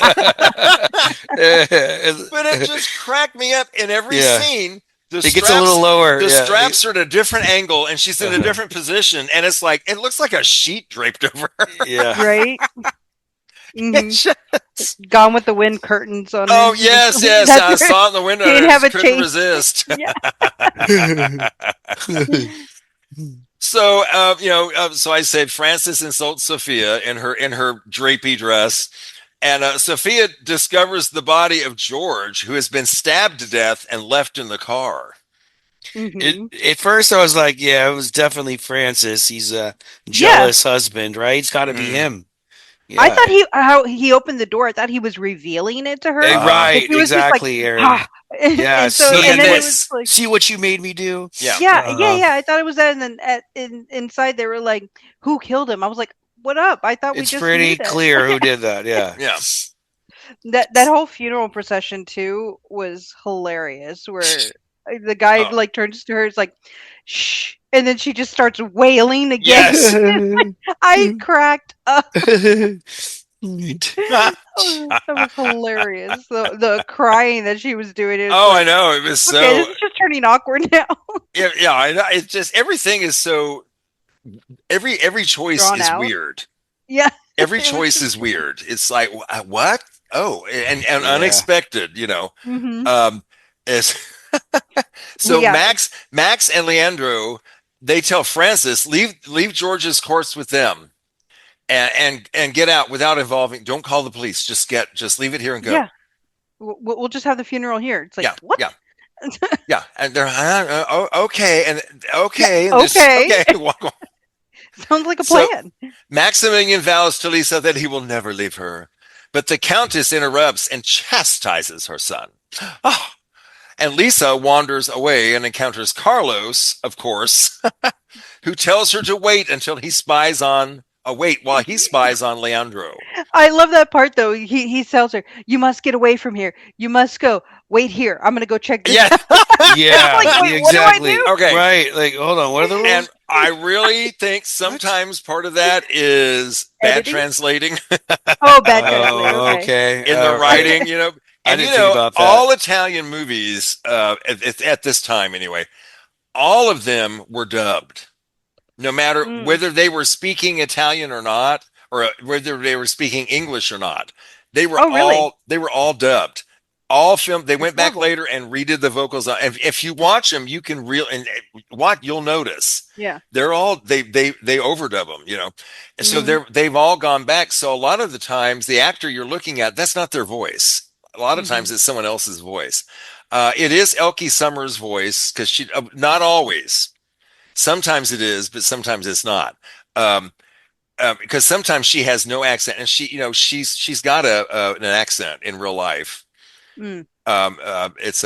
F: it just cracked me up in every scene.
G: It gets a little lower.
F: The straps are at a different angle, and she's in a different position, and it's like it looks like a sheet draped over her.
G: Yeah,
H: right. Gone with the Wind curtains on.
F: Oh yes, I saw it in the window. Couldn't resist. So so I said Francis insults Sophia in her drapey dress. And Sophia discovers the body of George, who has been stabbed to death and left in the car.
G: At first, I was like, yeah, it was definitely Francis. He's a jealous husband, right? It's got to be him. Yeah.
H: I thought how he opened the door. I thought he was revealing it to her.
G: Right, exactly, Erin. Yeah,
H: and then it was like,
G: see what you made me do.
H: Yeah. I thought it was that, and then inside they were like, "Who killed him?" I was like, what up? I thought
G: it's pretty clear who did that. Yeah.
H: That whole funeral procession too was hilarious. Where the guy turns to her, is like, "Shh," and then she just starts wailing again.
F: Yes.
H: I cracked up. That was hilarious. The crying that she was doing.
F: I know it was so.
H: This is just turning awkward now.
F: Yeah. It's just everything is so. Every choice
H: Drawn
F: is
H: out.
F: weird.
H: Yeah.
F: Every choice is weird. It's like, what? Oh, and unexpected, So Max and Leandro, they tell Francis, leave George's corpse with them and get out without involving, don't call the police. Just leave it here and go.
H: Yeah. We'll just have the funeral here. It's like, what?
F: Yeah. Yeah. And they're, okay. And okay.
H: Okay. Sounds like a plan.
F: So, Maximilian vows to Lisa that he will never leave her, but the Countess interrupts and chastises her son. Oh. And Lisa wanders away and encounters Carlos, of course, who tells her to wait until he spies on Leandro.
H: I love that part though. He tells her, "You must get away from here. You must go. wait here. I'm going to go check this
F: Yeah.
H: out.
G: Yeah,
H: Like, wait,
G: exactly.
H: what do I do?
F: Okay.
G: Right. Like, hold on. What are the rules?
F: And I really think sometimes part of that is bad
H: Editing?
F: translating
H: Oh, bad translate. Okay.
G: okay.
F: in the writing, you know.
G: I
F: And
G: didn't
F: you
G: think
F: know,
G: about that.
F: all Italian movies at this time anyway, all of them were dubbed. No matter whether they were speaking Italian or not, or whether they were speaking English or not, they were all dubbed. All filmed. They went back later and redid the vocals. If you watch them, you can you'll notice.
H: Yeah,
F: they're all they overdub them, you know. And so they've all gone back. So a lot of the times, the actor you're looking at, that's not their voice. A lot of times, it's someone else's voice. It is Elke Sommer's voice because she not always. Sometimes it is, but sometimes it's not. Because sometimes she has no accent, and she's got an accent in real life. It's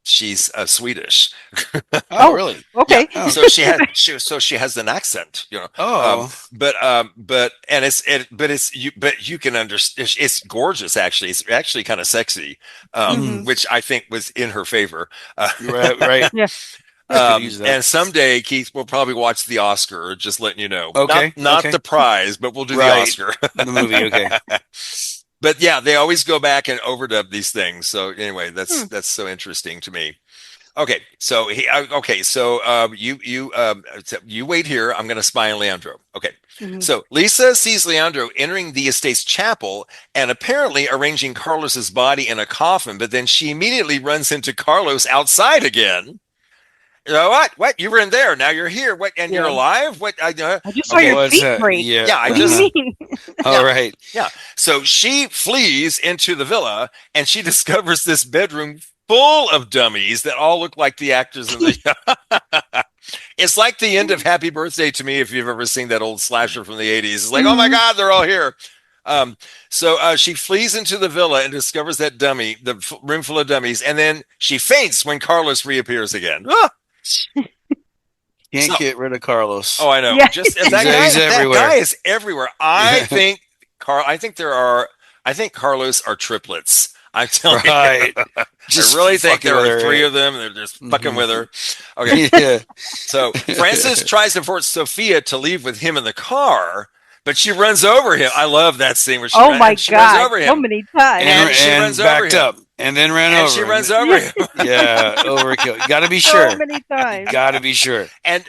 F: she's Swedish.
G: Oh, really?
H: Okay.
F: Yeah. So she has an accent, you know. But you can understand. It's gorgeous, actually. It's actually kind of sexy, which I think was in her favor.
G: Right.
H: Yeah.
F: And someday Keith will probably watch the Oscar. Just letting you know.
G: Okay.
F: Not the prize, but we'll do the Oscar.
G: The movie. Okay.
F: But yeah, they always go back and overdub these things. So anyway, that's so interesting to me. Okay, so you wait here. I'm going to spy on Leandro. Okay, so Lisa sees Leandro entering the estate's chapel and apparently arranging Carlos's body in a coffin, but then she immediately runs into Carlos outside again. You know what? What? You were in there. Now you're here. What? And you're alive? What? I
H: just saw your feet break.
G: Yeah.
H: What do you mean?
G: All right.
F: Yeah. So she flees into the villa and she discovers this bedroom full of dummies that all look like the actors in the. It's like the end of Happy Birthday to Me if you've ever seen that old slasher from the 80s. It's like, oh my God, they're all here. So she flees into the villa and discovers that dummy, the room full of dummies, and then she faints when Carlos reappears again.
G: Can't get rid of Carlos.
F: Oh, I know.
H: Yeah.
F: Just
G: He's everywhere.
F: That guy is everywhere. I think Carlos are triplets. I'm telling you. I really think there are three of them. They're just fucking with her. Okay.
G: Yeah.
F: So Francis tries to force Sophia to leave with him in the car, but she runs over him. I love that scene where she runs over him.
H: So many times.
F: And she runs
G: backed
F: over him.
G: up and then ran over.
F: And she runs over him.
G: Yeah, overkill. Got to be sure.
H: So many times.
G: Got to be sure.
F: And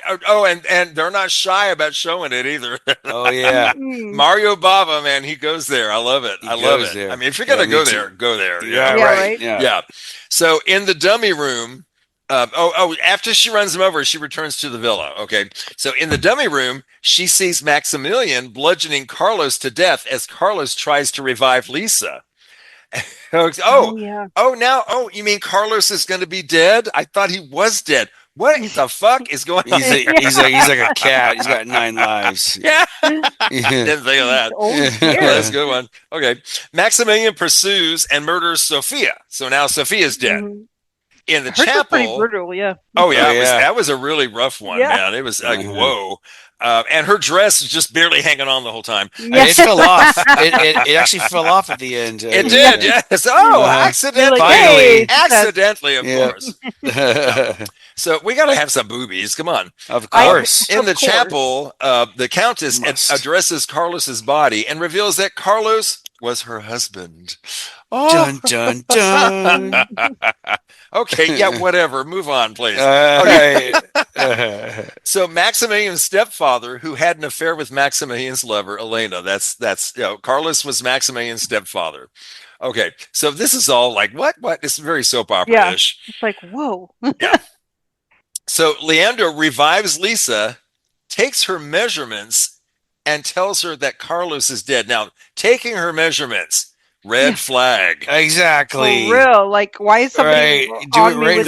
F: they're not shy about showing it either.
G: Oh yeah.
F: Mario Bava, man, he goes there. I love it. I love it. I mean, if you're gonna go there, go there.
G: Yeah,
H: right.
F: Yeah. So in the dummy room, after she runs him over, she returns to the villa. Okay. So in the dummy room, she sees Maximilian bludgeoning Carlos to death as Carlos tries to revive Lisa. You mean Carlos is going to be dead? I thought he was dead. What the fuck is going on?
G: He's like a cat. He's got 9 lives.
F: Yeah. Didn't think of that. That's a good one. Okay. Maximilian pursues and murders Sophia. So now Sophia's dead. In the
H: Hers was
F: chapel.
H: pretty brutal, yeah.
F: Oh yeah, that was a really rough one, man. It was like whoa. And her dress is just barely hanging on the whole time.
G: It fell off. It actually fell off at the end.
F: It did, yes. Oh, accidentally.
H: Like,
F: Accidentally, of course. So we got to have some boobies. Come on.
G: Of course.
F: In the chapel, the Countess addresses Carlos's body and reveals that Carlos was her husband.
G: Dun, dun, dun.
F: Okay, yeah, whatever. Move on, please. So Maximilian's stepfather, who had an affair with Maximilian's lover, Elena, that's Carlos was Maximilian's stepfather. Okay, so this is all like, what? It's very soap opera-ish.
H: Yeah, it's like, whoa.
F: Yeah. So Leandro revives Lisa, takes her measurements, and tells her that Carlos is dead. Now, taking her measurements, red flag.
G: Exactly.
H: For real. Like, why is somebody on me with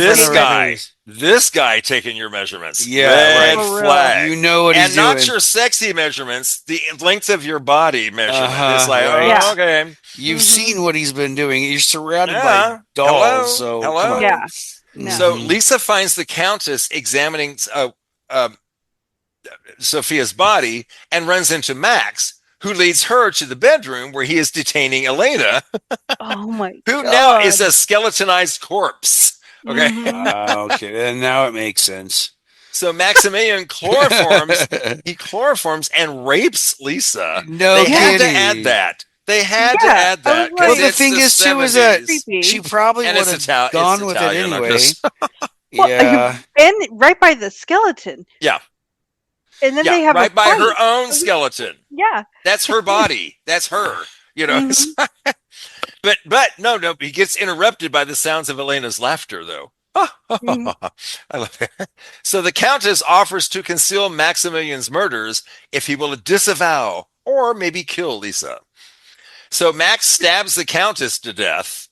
F: this guy taking your measurements?
G: Yeah,
F: red flag.
G: You know what he's
F: doing. And
G: not
F: your sexy measurements, the length of your body measurement. It's like, okay.
G: You've seen what he's been doing. You're surrounded by dolls.
F: Hello.
H: Yeah. No.
F: So Lisa finds the Countess examining Sophia's body and runs into Max, who leads her to the bedroom where he is detaining Elena,
H: Oh my
F: who
H: god.
F: now is a skeletonized corpse. Okay.
I: Okay, then now it makes sense.
F: So Maximilian chloroforms and rapes Lisa.
I: No
F: They had to
I: kidding.
F: add that. They had to
H: Yeah,
F: add
H: I
F: that.
H: was
I: Well,
H: like-
I: the thing is, too, is that
F: 70s.
I: she probably
F: And
I: would
F: it's
I: have gone with it
F: Italian, I'm
I: anyway.
F: just-
H: Well,
I: Yeah.
H: and right by the skeleton.
F: Yeah.
H: And then
F: Yeah,
H: they have
F: right
H: a
F: by
H: fight.
F: her own skeleton.
H: Yeah.
F: That's her body. That's her. You know.
H: Mm-hmm.
F: But no, he gets interrupted by the sounds of Elena's laughter, though.
H: Mm-hmm.
F: I love it. So the Countess offers to conceal Maximilian's murders if he will disavow or maybe kill Lisa. So Max stabs the Countess to death.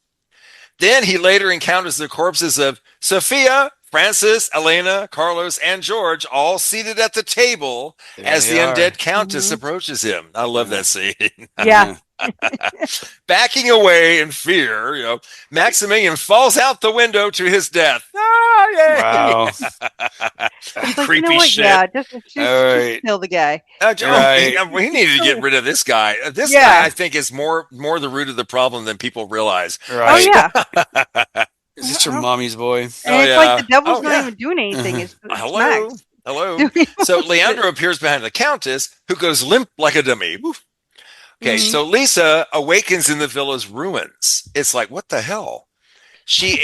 F: Then he later encounters the corpses of Sophia, Francis, Elena, Carlos, and George, all seated at the table as the
I: They are.
F: undead Countess approaches him. I love that scene.
H: Yeah.
F: Backing away in fear, Maximilian falls out the window to his death. Ah, yay!
I: Wow.
H: He's like,
F: Creepy
H: you know what?
F: shit.
H: Yeah, just
I: All right.
H: kill the guy.
F: We needed to get rid of this guy. This
H: Yeah.
F: guy, I think, is more the root of the problem than people realize.
I: Right.
H: Oh yeah.
I: Is this your mommy's boy?
H: And it's like the devil's
F: Oh,
H: not
F: yeah.
H: even doing anything. It's
F: Hello.
H: Max.
F: Hello.
H: Doing
F: So
H: all
F: Leandro
H: this.
F: appears behind the Countess, who goes limp like a dummy. Woof. Okay,
H: Mhm.
F: so Lisa awakens in the villa's ruins. It's like, what the hell? She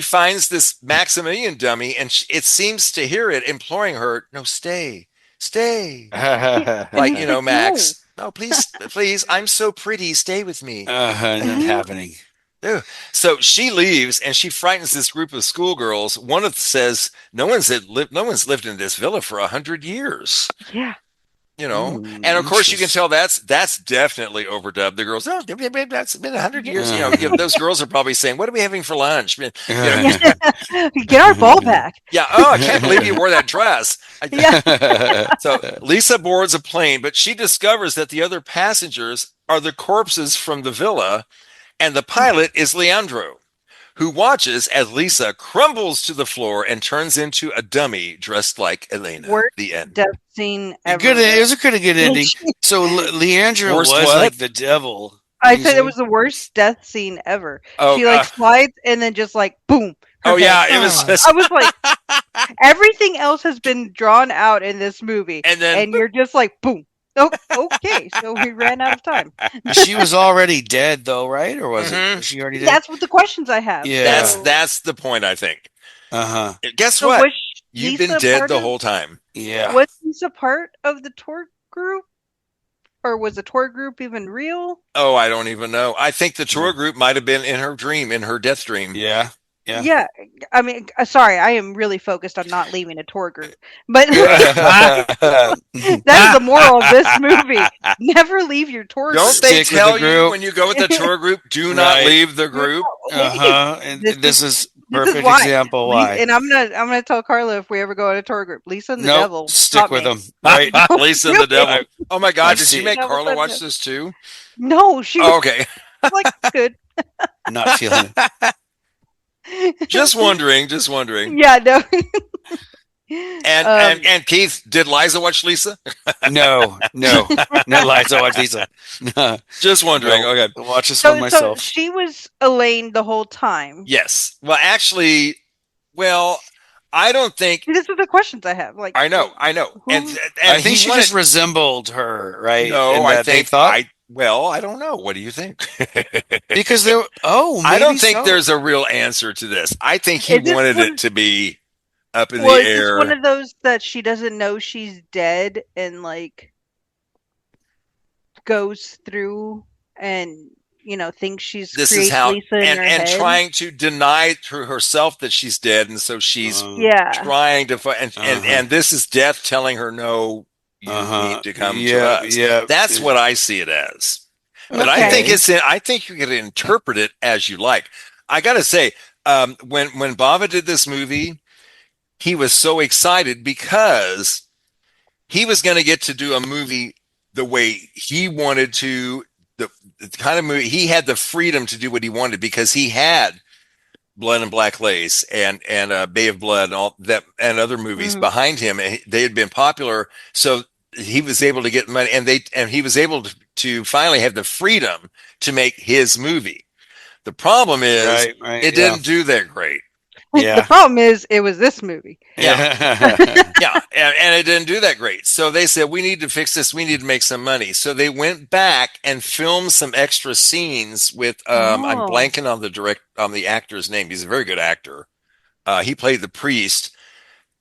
F: finds this Maximilian dummy, and it seems to hear it imploring her, "No, stay, stay." Like, Max, no, please, I'm so pretty, stay with me.
I: Not happening.
F: So she leaves, and she frightens this group of schoolgirls. One of them says, "No one's lived in this villa for 100 years."
H: Yeah.
F: And of course you can tell that's definitely overdubbed. The girls, "Oh, that's been 100 years." Those girls are probably saying, "What are we having for lunch?"
H: Get our ball back.
F: Yeah. Oh, I can't believe you wore that dress.
H: Yeah.
F: So Lisa boards a plane, but she discovers that the other passengers are the corpses from the villa, and the pilot is Leandro, who watches as Lisa crumbles to the floor and turns into a dummy dressed like Elena.
H: Worst
F: The end.
H: death scene ever.
I: It was a pretty good ending. So Leandro
F: Worst
I: was
F: what?
I: like the devil.
H: I said it was the worst death scene ever.
F: Oh,
H: She slides and then just like boom. her
F: Oh, yeah,
H: head.
F: it was just-
H: I was like, everything else has been drawn out in this movie,
F: And then-
H: you're just like boom. Oh, okay, so we ran out of time.
I: She was already dead, though, right? Or was
F: Mhm.
I: it? Was she already dead?
H: That's what the questions I have.
I: Yeah.
F: That's the point, I think. Guess
H: So
F: what?
H: was
F: You've
H: Lisa
F: been dead
H: part
F: the
H: of-
F: whole time.
I: Yeah.
H: Was Lisa part of the tour group, or was the tour group even real?
F: Oh, I don't even know. I think the tour group might have been in her dream, in her death dream.
I: Yeah.
H: Yeah, I mean, sorry, I am really focused on not leaving a tour group, but that is the moral of this movie: never leave your tour
F: Don't
H: group.
F: they
I: Stick with
F: tell
I: the
F: you
I: group.
F: when you go with the tour group, do not
I: Right.
F: leave the group?
I: And this is perfect
H: why.
I: example why.
H: And I'm gonna tell Carla if we ever go on a tour group. Lisa and the
I: Nope,
H: devil.
I: stick
H: taught
I: with
H: me.
I: them. Right.
F: Lisa and the devil. Oh my God,
I: I've
F: did she
I: seen-
F: make
H: Devil
F: Carla
H: said
F: watch
H: no.
F: this too?
H: No, she
F: Oh,
H: was
F: okay.
H: like good.
I: Not feeling it.
F: Just wondering.
H: Yeah, no.
F: And Keith, did Liza watch Lisa?
I: No, Liza, watch Lisa. No,
F: Just wondering.
I: No.
F: Okay.
I: Watch this
H: So,
I: one myself.
H: she was Elaine the whole time.
F: Yes. Well, actually, I don't think.
H: These are the questions I have. Like,
F: I know. And
I: I think
F: he
I: she
F: wanted-
I: just resembled her, right?
F: No,
I: In
F: I
I: that they
F: think
I: thought
F: I don't know. What do you think?
I: because there. Oh,
F: I don't
I: maybe
F: think
I: so.
F: there's a real answer to this. I think he
H: Is this
F: wanted
H: one-
F: it to be up in
H: well,
F: the
H: is this
F: air.
H: one of those that she doesn't know she's dead and like goes through and thinks she's
F: This
H: creates
F: is how
H: Lisa in her
F: and
H: head?
F: trying to deny to herself that she's dead, and so she's
H: Yeah.
F: trying to find. And this is death telling her, "No, you need to come to us."
I: Yeah,
F: That's what I see it as. But I
H: Okay.
F: think I think you can interpret it as you like. I got to say, when Bava did this movie, he was so excited because he was going to get to do a movie the way he wanted to, the kind of movie he had the freedom to do what he wanted because he had Blood and Black Lace and Bay of Blood and all that and other movies behind him, and they had been popular. So he was able to get money, and he was able to finally have the freedom to make his movie. The problem is it didn't do that great.
H: The problem is it was this movie.
F: Yeah. Yeah. And it didn't do that great. So they said, we need to fix this. We need to make some money. So they went back and filmed some extra scenes with, I'm blanking on the actor's name. He's a very good actor. He played the priest,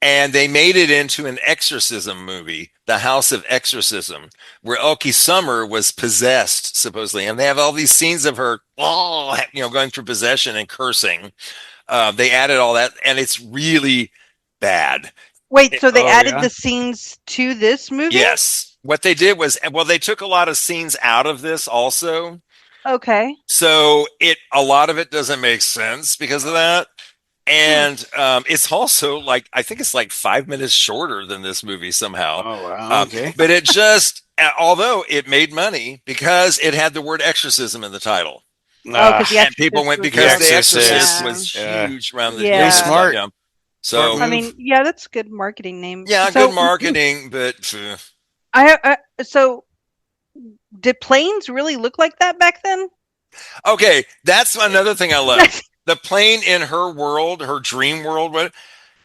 F: and they made it into an exorcism movie, The House of Exorcism, where Elke Sommer was possessed, supposedly. And they have all these scenes of her, going through possession and cursing. They added all that, and it's really bad.
H: Wait, so they added the scenes to this movie?
F: Yes. What they did was, they took a lot of scenes out of this also.
H: Okay.
F: So a lot of it doesn't make sense because of that. And it's also I think it's 5 minutes shorter than this movie somehow.
I: Oh, wow. Okay.
F: But it just, although it made money because it had the word exorcism in the title. And people went because The Exorcist was huge around the
I: Very smart.
F: Yeah. So
H: I mean, that's a good marketing name.
F: Yeah,
H: so,
F: good marketing, but
H: so did planes really look like that back then?
F: Okay, that's another thing I love. The plane in her world, her dream world,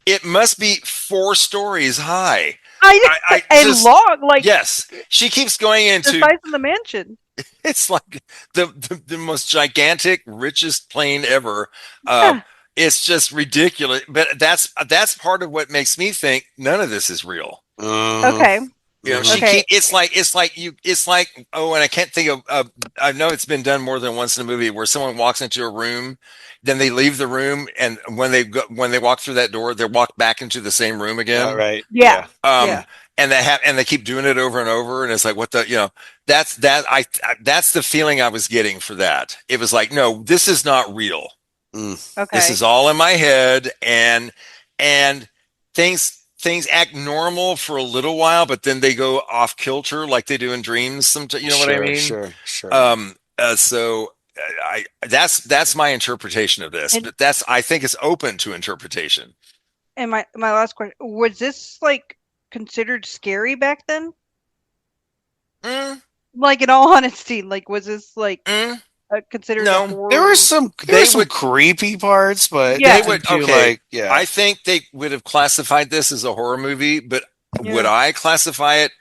F: it must be 4 stories high.
H: Long,
F: yes, she keeps going into
H: the size of the mansion.
F: It's like the most gigantic, richest plane ever. It's just ridiculous. But that's part of what makes me think none of this is real.
H: Okay.
F: You know, it's like and I can't think of. I know it's been done more than once in a movie where someone walks into a room, then they leave the room, and when they walk through that door, they walk back into the same room again.
I: All right.
H: Yeah.
F: And they keep doing it over and over, and it's like, what the, that's the feeling I was getting for that. It was like, no, this is not real.
H: Okay.
F: This is all in my head, and things act normal for a little while, but then they go off kilter like they do in dreams. Sometimes, you know what I mean?
I: Sure.
F: So that's my interpretation of this, but I think it's open to interpretation.
H: And my last question, was this considered scary back then? In all honesty, was this considered a horror?
I: There were some creepy parts, but
F: they would I think they would have classified this as a horror movie, but would I classify it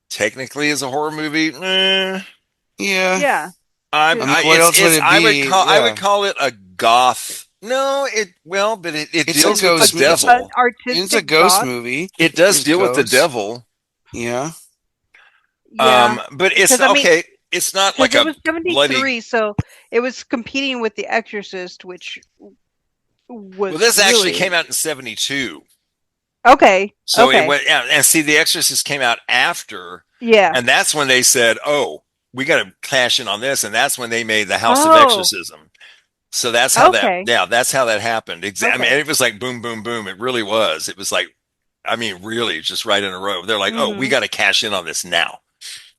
F: technically as a horror movie?
H: Yeah.
F: I would call it a goth. No, but it deals with the devil.
I: It's a ghost movie.
F: It does deal with the devil.
I: Yeah.
F: But it's okay. It's not like
H: it was
F: a
H: 73,
F: bloody.
H: So it was competing with The Exorcist, which was.
F: Well, this actually came out in 72.
H: Okay.
F: So it went, and see, The Exorcist came out after.
H: Yeah.
F: And that's when they said, "Oh, we got to cash in on this," and that's when they made The House of Exorcism. So that's how that's how that happened. I mean, it was like boom, boom, boom. It really was. It was like, I mean, really just right in a row. They're like, "Oh, we got to cash in on this now."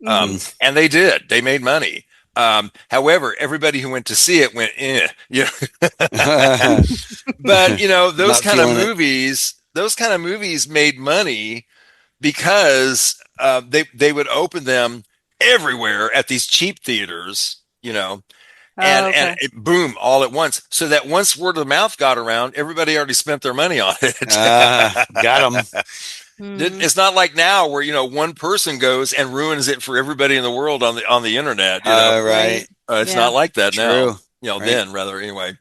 F: And they did. They made money. However, everybody who went to see it went, But those kind of movies made money because they would open them everywhere at these cheap theaters, and it, boom, all at once. So that once word of mouth got around, everybody already spent their money on it.
I: Got them.
F: It's not like now where one person goes and ruins it for everybody in the world on the internet.
I: Right.
F: It's not like that now.
I: Right.
F: Then rather anyway.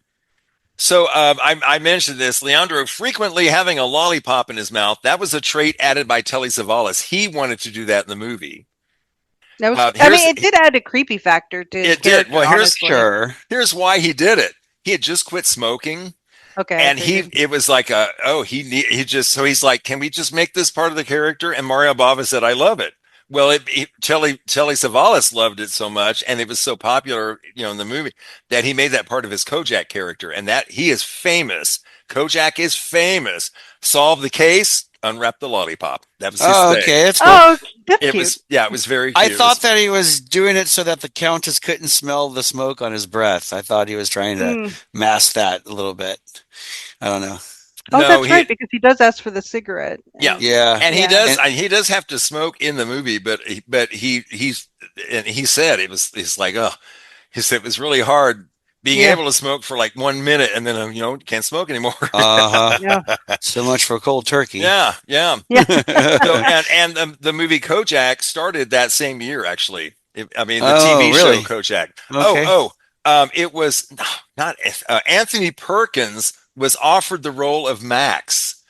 F: So I mentioned this. Leandro frequently having a lollipop in his mouth. That was a trait added by Telly Savalas. He wanted to do that in the movie.
H: That was, it did add a creepy factor to his character.
F: Well, here's why he did it. He had just quit smoking.
H: Okay.
F: And it was like he's like, can we just make this part of the character? And Mario Bava said, I love it. Well, Telly Savalas loved it so much, and it was so popular, in the movie, that he made that part of his Kojak character, and that he is famous. Kojak is famous. Solve the case, unwrap the lollipop. That was his thing.
I: Okay, that's cool.
H: Oh, that's cute.
F: It was very cute.
I: I thought that he was doing it so that the Countess couldn't smell the smoke on his breath. I thought he was trying to mask that a little bit. I don't know.
H: Oh,
F: No,
H: that's right, because he does ask for the cigarette.
F: Yeah,
I: Yeah,
F: and he does have to smoke in the movie, but he said he's like, oh, he said it was really hard being able to smoke for like 1 minute and then can't smoke anymore.
I: Yeah. So much for cold turkey.
F: Yeah. So and the movie Kojak started that same year, actually. The TV show Kojak.
I: Okay.
F: It was not Anthony Perkins was offered the role of Max.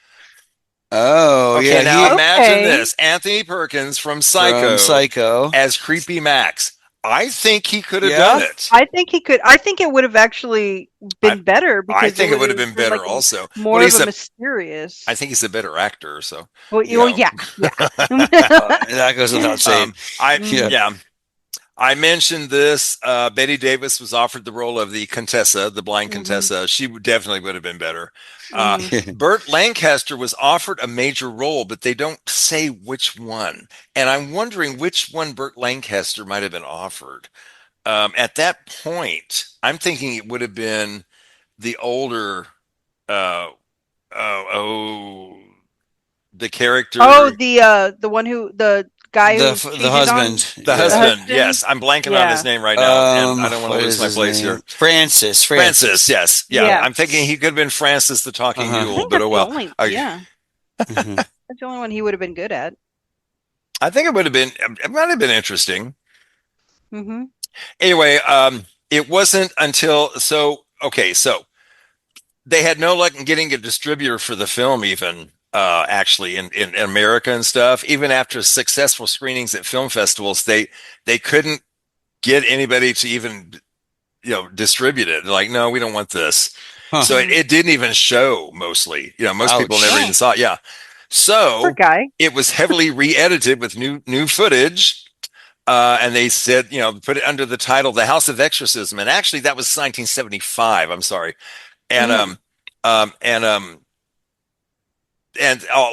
I: Oh,
F: okay,
I: yeah.
F: Now imagine this: Anthony Perkins from Psycho as Creepy Max. I think he could have done it.
H: I think he could. I think it would have actually been better. Because
F: I think it would have been better also.
H: More of a mysterious.
F: I think he's a better actor. So.
H: Well, yeah.
I: That goes without saying.
F: I mentioned this. Betty Davis was offered the role of the Contessa, the blind Contessa. She definitely would have been better. Burt Lancaster was offered a major role, but they don't say which one. And I'm wondering which one Burt Lancaster might have been offered. At that point, I'm thinking it would have been the older, the character.
H: Oh, the one who the guy
I: the
H: husband.
F: The husband, yes. I'm blanking on his name right now, and I don't want to lose my place here.
I: Francis,
F: yes. Yeah. I'm thinking he could have been Francis the Talking Mule, but oh well.
H: That's the only one he would have been good at.
F: I think it might have been interesting.
H: Mm-hmm.
F: Anyway, it wasn't until, so they had no luck in getting a distributor for the film even. Actually in America and stuff, even after successful screenings at film festivals, they couldn't get anybody to even distribute it. They're like, no, we don't want this. So it didn't even show mostly. Most people never even saw it. Yeah. So it was heavily re-edited with new footage. And they said, put it under the title The House of Exorcism. And actually that was 1975. I'm sorry. And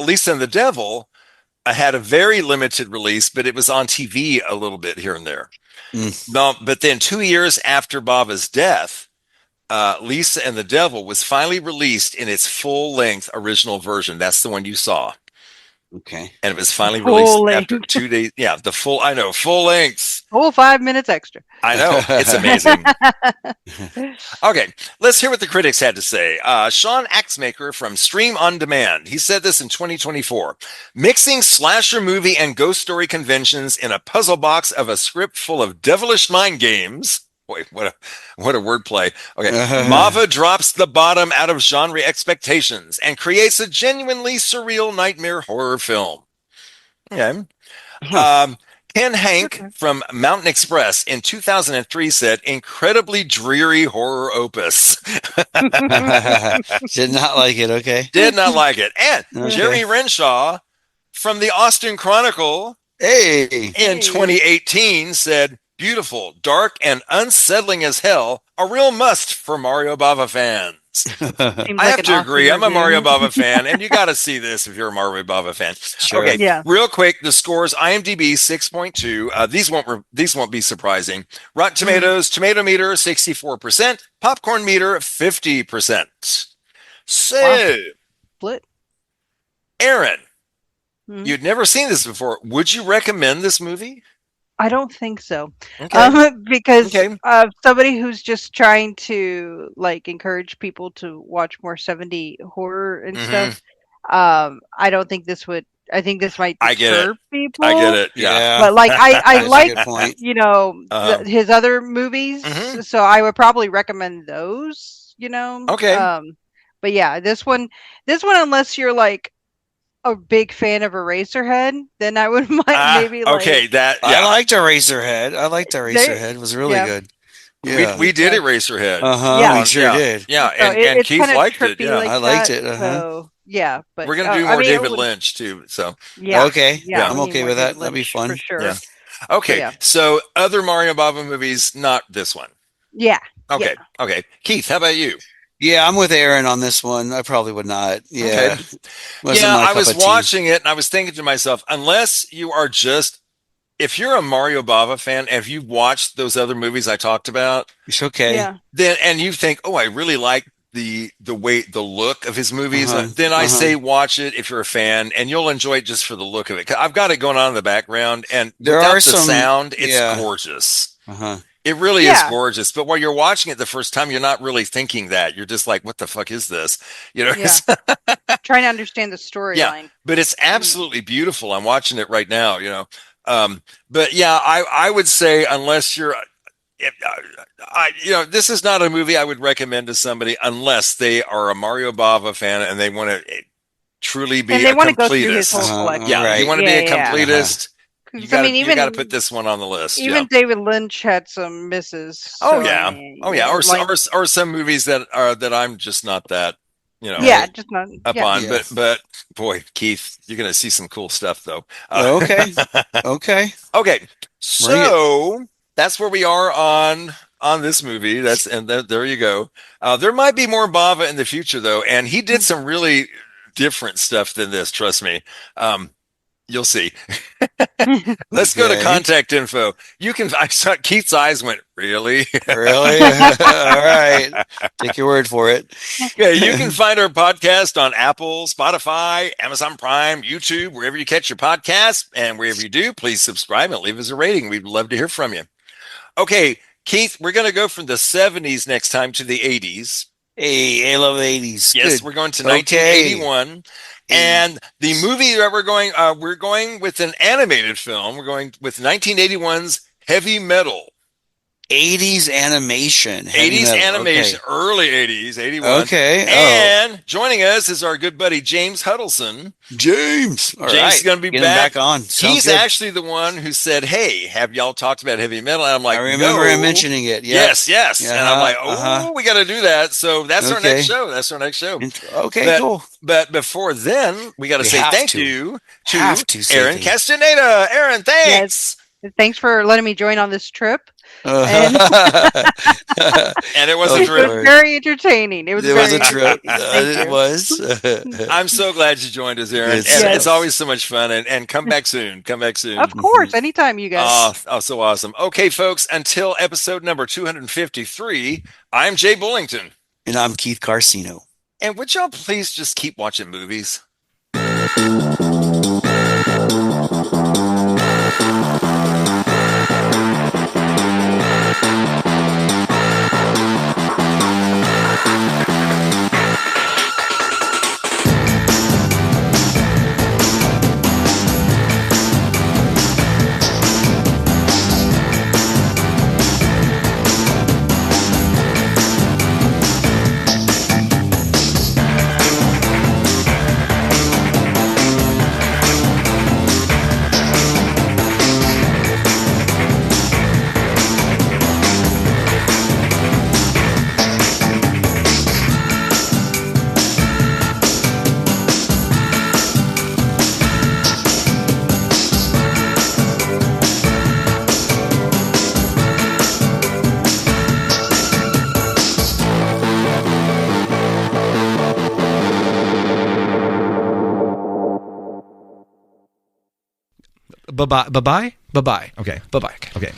F: Lisa and the Devil had a very limited release, but it was on TV a little bit here and there. No, but then 2 years after Bava's death, Lisa and the Devil was finally released in its full-length original version. That's the one you saw.
I: Okay.
F: And it was finally released after 2 days. Yeah, full length.
H: Full 5 minutes extra.
F: I know. It's amazing. Okay, let's hear what the critics had to say. Sean Axmaker from Stream On Demand. He said this in 2024. Mixing slasher movie and ghost story conventions in a puzzle box of a script full of devilish mind games. Boy, what a wordplay. Okay. Bava drops the bottom out of genre expectations and creates a genuinely surreal nightmare horror film. Okay. Ken Hank from Mountain Express in 2003 said, incredibly dreary horror opus.
I: Did not like it, okay.
F: Did not like it. And Jerry Renshaw from the Austin Chronicle in 2018 said, beautiful, dark, and unsettling as hell. A real must for Mario Bava fans. I have to agree. I'm a Mario Bava fan, and you got to see this if you're a Mario Bava fan.
I: Sure.
F: Okay, real quick, the scores: IMDb 6.2. These won't be surprising. Rotten Tomatoes, Tomato Meter 64%, Popcorn Meter 50%. So,
H: split.
F: Erin, you'd never seen this before. Would you recommend this movie?
H: I don't think so. Okay. Because somebody who's just trying to encourage people to watch more 70s horror and stuff. I don't think this would. I think this might deter people.
F: I get it. Yeah.
H: But I like his other movies, so I would probably recommend those.
F: Okay.
H: But yeah, this one, unless you're a big fan of Eraserhead, then I would maybe
I: I liked Eraserhead. It was really good.
F: Yeah. We did Eraserhead.
H: Yeah,
I: we sure did.
F: Yeah, and Keith liked it. Yeah,
I: I liked it.
H: So yeah, but
F: we're gonna do more David Lynch too. So
I: okay, I'm okay with that. That'd be fun
H: for sure.
F: Yeah. Okay, so other Mario Bava movies, not this one.
H: Yeah.
F: Okay. Okay, Keith, how about you?
I: Yeah, I'm with Erin on this one. I probably would not. Yeah.
F: Okay. I was watching it and I was thinking to myself, unless you are if you're a Mario Bava fan, if you've watched those other movies I talked about,
I: it's okay.
F: Yeah. Then and you think, oh, I really like the look of his movies, then I say watch it if you're a fan, and you'll enjoy it just for the look of it. 'Cause I've got it going on in the background, and without the sound, it's gorgeous. It really is gorgeous. But while you're watching it the first time, you're not really thinking that. You're just like, what the fuck is this? You know,
H: trying to understand the storyline.
F: Yeah, but it's absolutely beautiful. I'm watching it right now, you know. But yeah, I would say unless you're, this is not a movie I would recommend to somebody unless they are a Mario Bava fan and they want to truly be a completist. Go through his whole collection. Yeah, you want to be a completist. You got to put this one on the list.
H: Even David Lynch had some misses.
F: So or some movies that I'm just not that,
H: just not
F: up on. But boy, Keith, you're gonna see some cool stuff though.
G: Okay.
F: So that's where we are on this movie. There you go. There might be more Bava in the future though, and he did some really different stuff than this. Trust me. You'll see. Let's go to contact info. I saw Keith's eyes went, really?
G: Really? All right. Take your word for it.
F: Yeah, you can find our podcast on Apple, Spotify, Amazon Prime, YouTube, wherever you catch your podcasts. And wherever you do, please subscribe and leave us a rating. We'd love to hear from you. Okay, Keith, we're going to go from the 70s next time to the 80s.
G: Hey, I love the 80s.
F: Yes, we're going to 1981. And the movie that we're going with an animated film. We're going with 1981's Heavy Metal.
G: 80s animation.
F: 80s animation. Okay. Early 80s, 81.
G: Okay.
F: And joining us is our good buddy, James Huddleston.
G: James. All
F: James is going to be back
G: on.
F: He's actually the one who said, hey, have y'all talked about heavy metal? And I'm like,
G: I remember him mentioning it. Yeah.
F: Yes. And I'm like, we got to do that. So that's our next show.
G: Okay, cool.
F: But before then, we got to say thank you to Erin Casteneda. Erin, thanks.
H: Yes. Thanks for letting me join on this trip.
F: And it was a trip.
H: It was very entertaining. It was
G: a trip. It was.
F: I'm so glad you joined us, Erin. It's always so much fun. And come back soon.
H: Of course. Anytime, you guys.
F: Oh, so awesome. Okay, folks, until episode number 253, I'm Jay Bullington.
G: And I'm Keith Carsino.
F: And would y'all please just keep watching movies?
E: Bye-bye. Okay. Bye-bye. Okay.